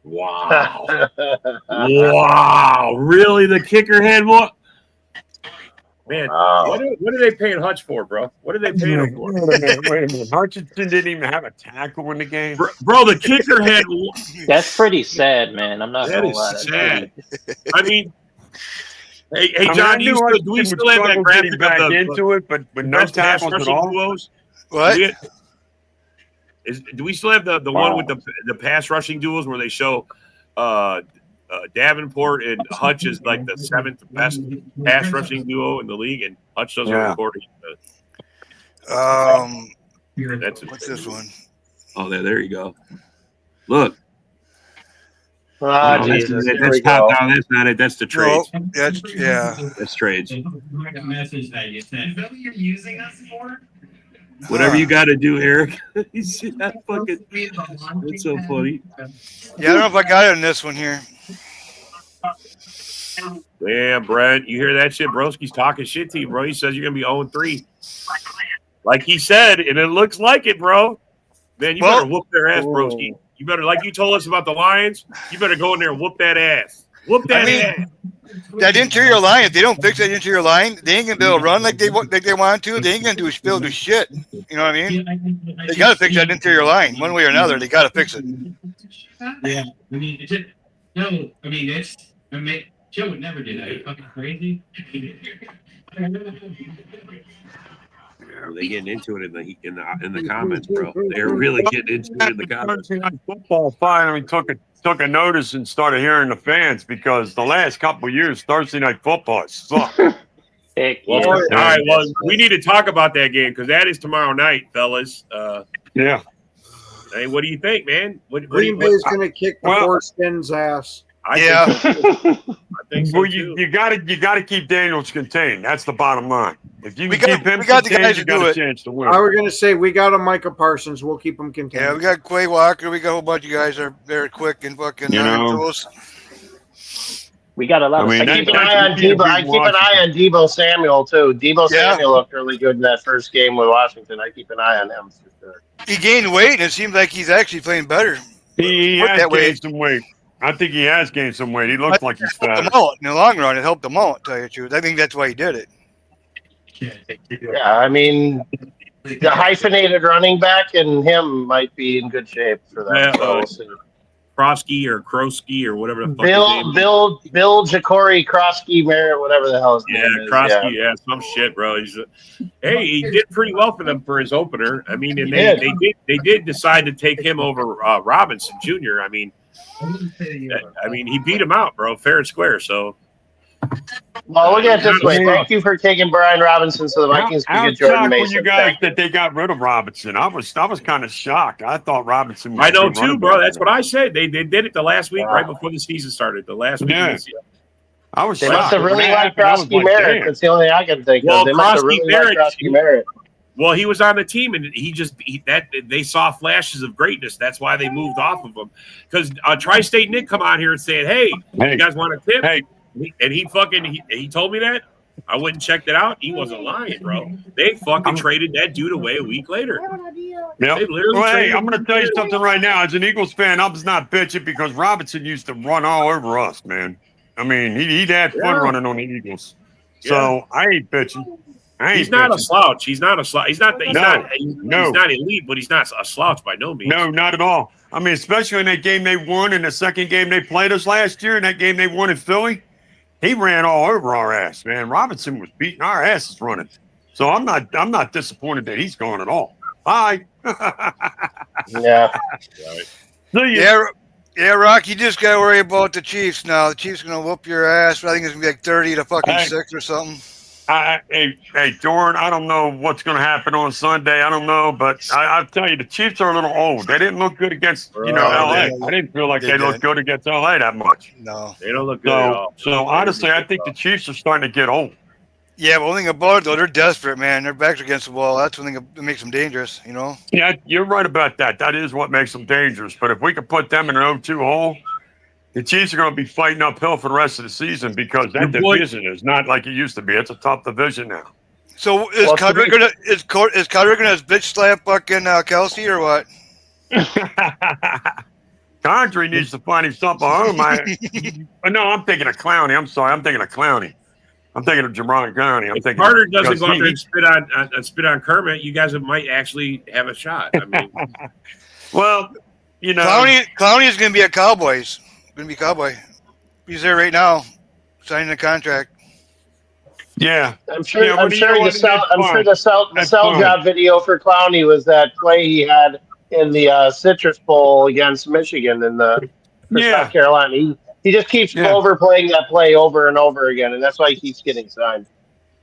Wow! Wow! Really, the kicker had what? Man, what are they paying Hutch for, bro? What are they paying him for? Wait a minute. Hutchinson didn't even have a tackle in the game. Bro, the kicker had. That's pretty sad, man. I'm not That gonna is lie. That's sad. pretty. I mean, hey, I mean, John, I knew Hutchinson do we would still have that struggle graphic getting back of into it, but the no best pass tackles at rushing all? duos? What? Do we still have the one with the pass rushing duels where they show Davenport and Hutch is like the 7th best pass rushing duo in the league, and Hutch doesn't record it. What's this one? Oh, there you go. Look. Oh, Jesus. Here we top go. down. That's not it. That's the trades. No, That's trades. Message that you sent. Is that what you're using us for? Whatever you got to do, Eric. You see that fucking? That's so funny. Yeah, I don't know if I got it in this one here. Yeah, Brent, you hear that shit? Broski's talking shit to you, bro. He says you're gonna be 0-3, like he said, and it looks like it, bro. Man, you better whoop their ass, Broski. You better, like you told us about the Lions. You better go in there and whoop that ass. Whoop that ass. That interior line, if they don't fix that interior line, they ain't gonna be able to run like they want to. They ain't gonna do shit. You know what I mean? They gotta fix that interior line one way or another. They gotta fix it. Yeah, I mean, Joe would never do that. Are you fucking crazy? They're getting into it in the comments, bro. They're really getting into it in the comments. Thursday Night Football finally took a notice and started hearing the fans, because the last couple of years Thursday Night Football sucked. All right, well, we need to talk about that game because that is tomorrow night, fellas. Yeah. Hey, what do you think, man? Green Bay's going to kick the Forstens' ass. I think so too. You gotta keep Daniels contained. That's the bottom line. If you can keep him got the contained, guys you to do got a it. chance to win. I was going to say, we got a Micah Parsons. We'll keep him contained. Yeah, we got Quay Walker. We got a whole bunch of guys that are very quick and fucking close. We got a lot of. I keep an eye on Debo. I keep an eye on Debo Samuel too. Debo Samuel looked really good in that first game with Washington. I keep an eye on him for sure. He gained weight, and it seems like he's actually playing better. He has gained some weight. I think he has gained some weight. He looks like he's fat. In the long run, it helped him out, to tell you the truth. I think that's why he did it. Yeah, I mean, the hyphenated running back and him might be in good shape for that. So we'll see. Krosky or Krosky or whatever the fuck Bill Ja'Cory Krosky Merritt, whatever the hell his name is. Krosky, some shit, bro. Hey, he did pretty well for them for his opener. I mean, and they did decide to take him over Robinson Jr. I mean, he beat him out, bro, fair and square. So, well, look at it this way. Thank you for taking Brian Robinson so the Vikings can get Jordan Mason. You guys that they got rid of Robinson. I was kind of shocked. I thought Robinson was I know too, bro. That's what I said. They did it the last week, right before the season started. The last week. I was They shocked. must have really liked Krosky Merritt. That's the only thing I can think of. They must have really liked Krosky Merritt. Well, he was on the team, and they saw flashes of greatness. That's why they moved off of him. Because Tri-State Nick come on here and said, "Hey, you guys want a tip?" Hey. And he told me that. I went and checked it out. He wasn't lying, bro. They fucking traded that dude away a week later. Yeah. Hey, I'm going to tell you something right now. As an Eagles fan, I was not bitching because Robinson used to run all over us, man. I mean, he'd had fun running on the Eagles. So I ain't bitching. He's not a slouch. He's not not elite, but he's not a slouch by no means. No, not at all. I mean, especially in that game they won, and the second game they played us last year, and that game they won in Philly, he ran all over our ass, man. Robinson was beating our asses running. So I'm not disappointed that he's gone at all. Bye. Yeah. Yeah, Rock, you just got to worry about the Chiefs now. The Chiefs are going to whoop your ass. I think it's going to be like 30-6 or something. Hey, Dorn, I don't know what's going to happen on Sunday. I don't know, but I'll tell you, the Chiefs are a little old. They didn't look good against, L.A. I didn't feel like they looked good against L.A. that much. No. They don't look good at all. So honestly, I think the Chiefs are starting to get old. Yeah, but one thing about it, though, they're desperate, man. Their backs are against the wall. That's one thing that makes them dangerous, Yeah, you're right about that. That is what makes them dangerous. But if we could put them in an 0-2 hole, the Chiefs are going to be fighting uphill for the rest of the season because that division is not like it used to be. It's a tough division now. So is Cutter going to bitch slap fucking Kelsey or what? Condry needs to find himself a home. No, I'm thinking of Clowney. I'm sorry. I'm thinking of Clowney. I'm thinking of Jaron County. I'm if thinking Carter doesn't go out there and spit on Kermit, you guys might actually have a shot. I mean, well, you know, Clowney is going to be at Cowboys. Going to be Cowboy. He's there right now, signing a contract. Yeah, I'm sure. yeah, I'm sure the sell job video for Clowney was that play he had in the Citrus Bowl against Michigan for South Carolina. He just keeps overplaying that play over and over again, and that's why he keeps getting signed.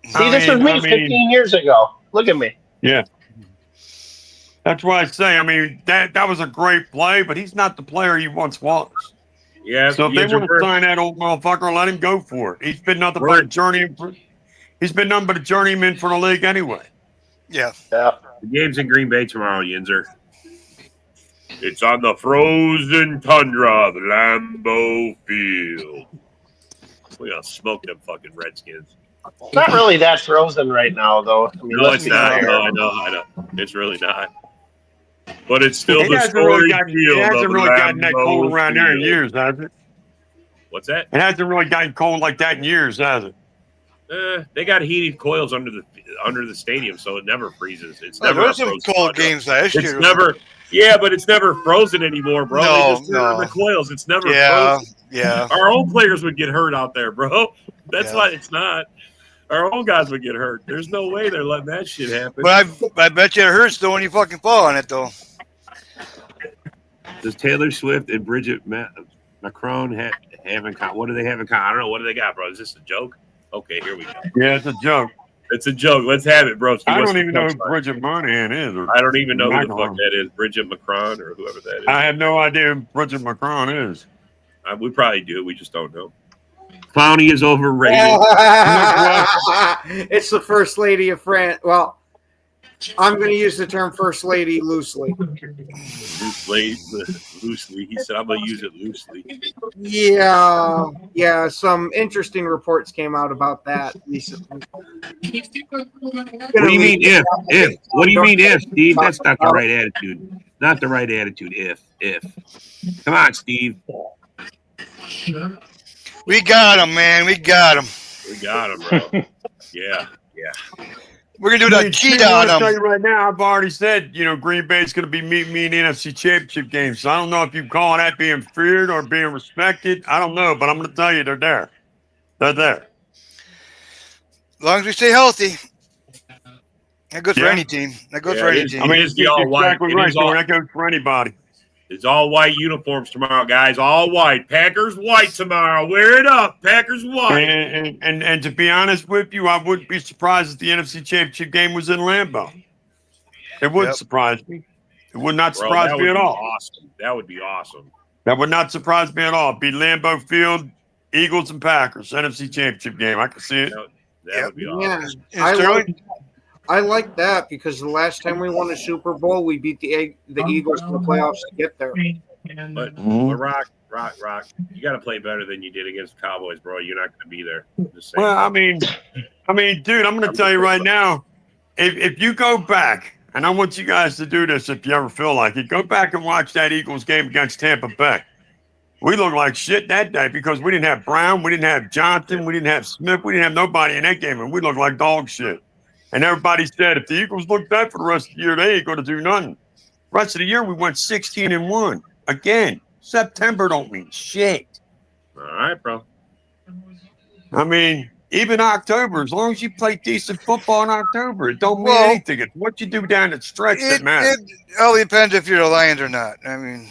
See, this was me 15 years ago. Look at me. Yeah, that's why I say. I mean, that was a great play, but he's not the player he once was. Yeah. So if they want to sign that old motherfucker, let him go for it. He's been nothing but a journeyman. He's been nothing but a journeyman for the league anyway. Yeah. Yeah. The game's in Green Bay tomorrow, Yinzer. It's on the frozen tundra of Lambeau Field. We're going to smoke them fucking Redskins. It's not really that frozen right now, though. I mean, No, it's not. I know. It's really not. But it's still It the hasn't story really gotten, field. it hasn't really gotten that cold around there in Field. years, has it? What's that? It hasn't really gotten cold like that in years, has it? They got heated coils under the stadium, so it never freezes. It's There never were some cold games last year. It's never. Yeah, but it's never frozen anymore, bro. No, they just turn on the coils. It's never frozen. Yeah. Our own players would get hurt out there, bro. That's why it's not. Our own guys would get hurt. There's no way they're letting that shit happen. But I bet you it hurts though when you fucking fall on it though. Does Taylor Swift and Bridget Macron have in common? What do they have in common? I don't know. What do they got, bro? Is this a joke? Okay, here we go. Yeah, it's a joke. It's a joke. Let's have it, bro. I don't even know who Bridget Moynihan is. I don't even know who the fuck that is. Bridget Macron or whoever that is. I have no idea who Bridget Macron is. We probably do. We just don't know. Clowney is overrated. It's the first lady of France. Well, I'm going to use the term first lady loosely. Loosely. He said, I'm going to use it loosely. Yeah. Some interesting reports came out about that recently. What do you mean if? What do you mean if, Steve? That's not the right attitude. Not the right attitude. If. Come on, Steve. We got him, man. We got him. We got him, bro. Yeah. We're gonna do that cheat on I'll tell him. you right now, I've already said, Green Bay's gonna be meeting me in the NFC Championship game. So I don't know if you call that being feared or being respected. I don't know, but I'm gonna tell you they're there. They're there. As long as we stay healthy. That goes for any team. That goes for any team. I mean, it's exactly right. That goes for anybody. It's all white uniforms tomorrow, guys. All white. Packers white tomorrow. Wear it up. Packers white. And to be honest with you, I wouldn't be surprised if the NFC Championship game was in Lambeau. It wouldn't surprise me. It would not surprise me at all. Awesome. That would be awesome. That would not surprise me at all. It'd be Lambeau Field, Eagles and Packers, NFC Championship game. I can see it. That would be awesome. Yeah, I like that because the last time we won a Super Bowl, we beat the Eagles in the playoffs to get there. But Rock, you got to play better than you did against the Cowboys, bro. You're not going to be there. Well, I mean, dude, I'm going to tell you right now, if you go back, and I want you guys to do this if you ever feel like it, go back and watch that Eagles game against Tampa Bay. We looked like shit that day because we didn't have Brown, we didn't have Johnson, we didn't have Smith, we didn't have nobody in that game, and we looked like dog shit. And everybody said, if the Eagles look bad for the rest of the year, they ain't going to do nothing. The rest of the year, we went 16-1. Again, September don't mean shit. All right, bro. I mean, even October, as long as you play decent football in October, it don't mean anything. It's what you do down the stretch that matters. It all depends if you're the Lions or not. I mean.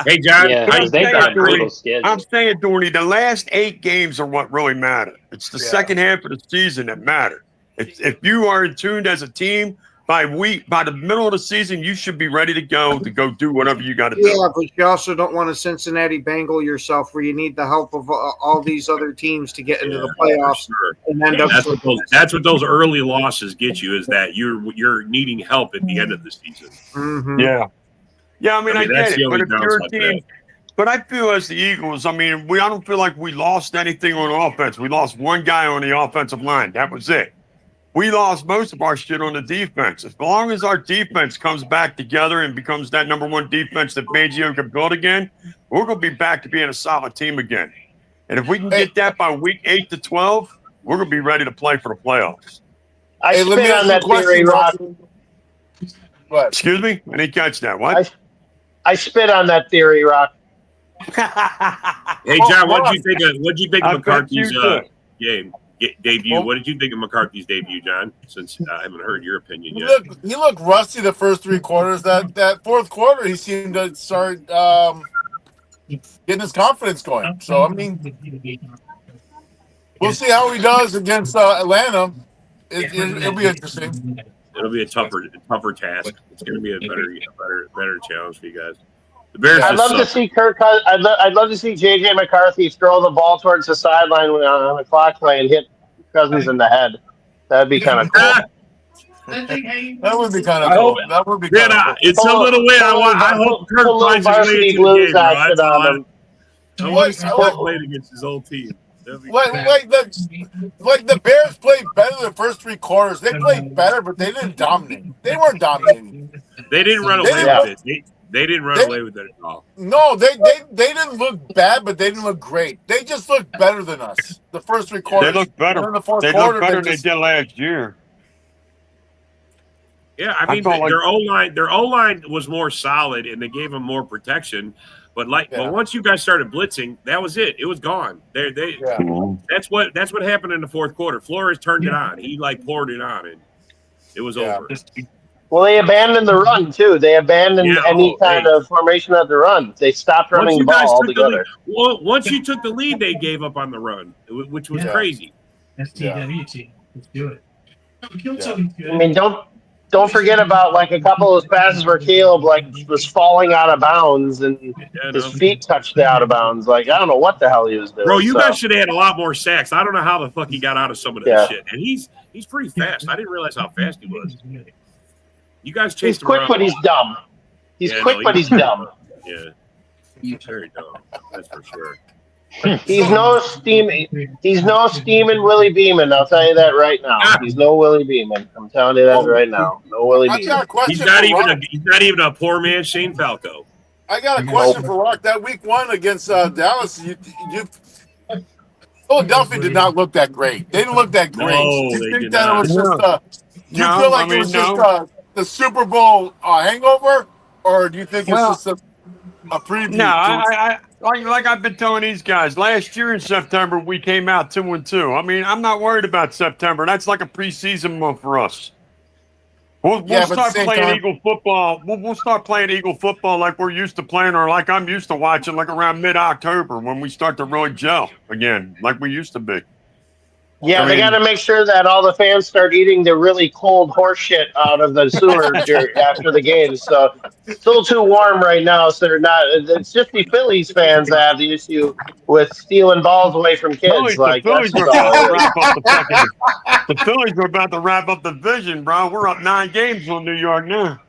Hey, John. I'm saying, Dorney, the last 8 games are what really matter. It's the second half of the season that matter. If you are in tune as a team, by the middle of the season, you should be ready to go do whatever you got to do. Yeah, but you also don't want to Cincinnati Bengal yourself where you need the help of all these other teams to get into the playoffs. And end up that's what those early losses get you, is that you're needing help at the end of the season. Mm-hmm. Yeah. Yeah, I mean, I get it. But if you're a team, that. but I feel as the Eagles, I mean, I don't feel like we lost anything on offense. We lost one guy on the offensive line. That was it. We lost most of our shit on the defense. As long as our defense comes back together and becomes that number one defense that Fangio can build again, we're going to be back to being a solid team again. And if we can get that by week 8 to 12, we're going to be ready to play for the playoffs. I spit on that theory, Rock. What? Excuse me? I didn't catch that. What? I spit on that theory, Rock. Hey, John, what did you think of McCarthy's game debut? What did you think of McCarthy's debut, John? Since I haven't heard your opinion yet. He looked rusty the first 3 quarters. That fourth quarter, he seemed to start getting his confidence going. So, I mean, we'll see how he does against Atlanta. It'll be interesting. It'll be a tougher task. It's going to be a better challenge for you guys. The Bears. I'd love to see I'd love to see JJ McCarthy throw the ball towards the sideline on a clock play and hit Cousins in the head. That'd be kind of cool. That would be kind of cool. That would be kind of cool. It's a little way. I hope Kirk finds his way into the game, bro. I want to see Kirk playing against his old team. Like the Bears played better the first 3 quarters. They played better, but they didn't dominate. They weren't dominating. They didn't run away with it. They didn't run away with it at all. No, they didn't look bad, but they didn't look great. They just looked better than us the first 3 quarters. They looked better. The fourth They quarter, looked better than they did last year. Yeah, I mean their O-line was more solid and they gave them more protection. But but once you guys started blitzing, that was it. It was gone. That's what happened in the fourth quarter. Flores turned it on. He poured it on, and it was over. Well, they abandoned the run too. They abandoned any kind of formation of the run. They stopped running the ball altogether. Once you took the lead, they gave up on the run, which was crazy. STWT. Let's do it. I mean, don't forget about a couple of those passes where Caleb was falling out of bounds and his feet touched the out of bounds. I don't know what the hell he was doing. Bro, you guys should have had a lot more sacks. I don't know how the fuck he got out of some of that shit. And he's pretty fast. I didn't realize how fast he was. You guys chased him around. He's quick, but he's dumb. He's quick, but he's dumb. Yeah, he's very dumb. That's for sure. He's no steaming Willie Beeman. I'll tell you that right now. He's no Willie Beeman. I'm telling you that right now. No Willie Beeman. He's not even a poor man Shane Falco. I got a question for Rock. That week 1 against Dallas, Philadelphia did not look that great. They didn't look that great. No, Do you they think did that not. it was just do you feel like it was just the Super Bowl hangover, or do you think it's just a preview? No, like I've been telling these guys, last year in September we came out 2-2. I mean, I'm not worried about September. That's like a preseason month for us. We'll start playing Eagle football. We'll start playing Eagle football like we're used to playing, or like I'm used to watching, like around mid-October when we start to really gel again, like we used to be. Yeah, they got to make sure that all the fans start eating the really cold horse shit out of the sewer after the game. So it's a little too warm right now, so they're not. It's just the Phillies fans that have the issue with stealing balls away from kids. The Phillies are about to wrap up the division, bro. We're up 9 games on New York now.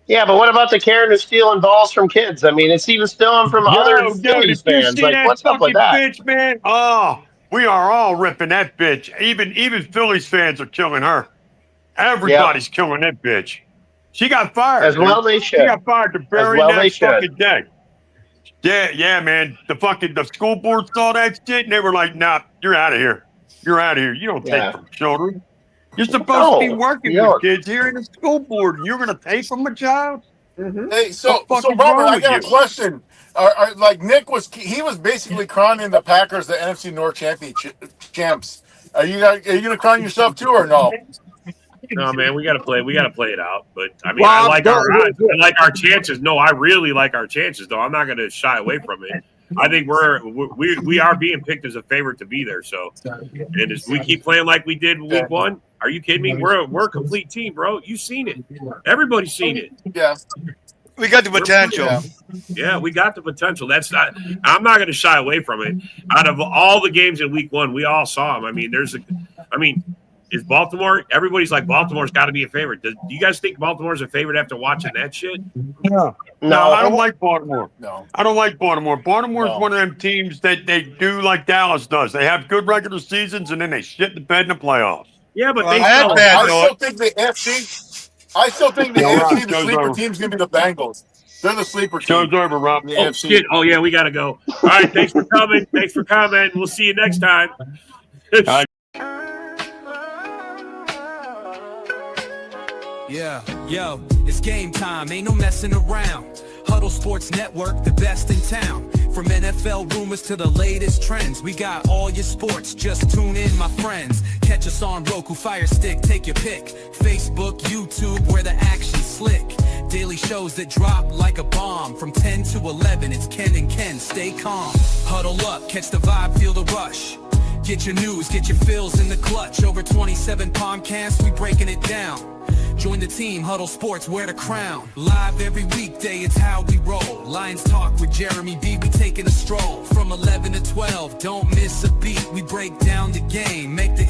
Yeah, but what about the Karen who's stealing balls from kids? I mean, it's even stealing from other Phillies fans. What's up with that? Bitch, man? Oh. We are all ripping that bitch. Even Phillies fans are killing her. Everybody's killing that bitch. She got fired. As well they should. She got fired the very next fucking day. Yeah, man. The school board saw that shit and they were like, nah, you're out of here. You're out of here. You don't take from children. You're supposed to be working with kids here in the school board. And you're going to take from a child? Mm-hmm. Hey, so Robert, I got a question. Nick was basically crowning the Packers the NFC North champs. Are you going to crown yourself too, or no? No, man, we got to play it out. But I mean, I like our chances. No, I really like our chances, though. I'm not going to shy away from it. I think we are being picked as a favorite to be there. So, and if we keep playing like we did week 1, are you kidding me? We're a complete team, bro. You've seen it. Everybody's seen it. Yeah. We got the potential. Yeah, we got the potential. I'm not going to shy away from it. Out of all the games in week 1, we all saw them. I mean, is Baltimore? Everybody's like Baltimore's got to be a favorite. Do you guys think Baltimore's a favorite after watching that shit? No, I don't like Baltimore. No, I don't like Baltimore. Baltimore's one of them teams that they do like Dallas does. They have good regular seasons and then they shit the bed in the playoffs. Yeah, but I still think the AFC, the sleeper team's going to be the Bengals. They're the sleeper team. Show's over, Rob. Oh, shit. Oh, yeah, we got to go. All right, thanks for coming. Thanks for coming. We'll see you next time. Yeah, yo, it's game time, ain't no messing around. Huddle Sports Network, the best in town. From NFL rumors to the latest trends, we got all your sports, just tune in, my friends. Catch us on Roku, Fire Stick, take your pick. Facebook, YouTube, where the action's slick. Daily shows that drop like a bomb. From 10 to 11, it's Ken and Ken, stay calm. Huddle up, catch the vibe, feel the rush. Get your news, get your fills in the clutch. Over 27 podcasts, we breaking it down. Join the team, Huddle Sports, wear the crown. Live every weekday, it's how we roll. Lions Talk with Jeremy B, we taking a stroll. From 11 to 12, don't miss a beat. We break down the game, make the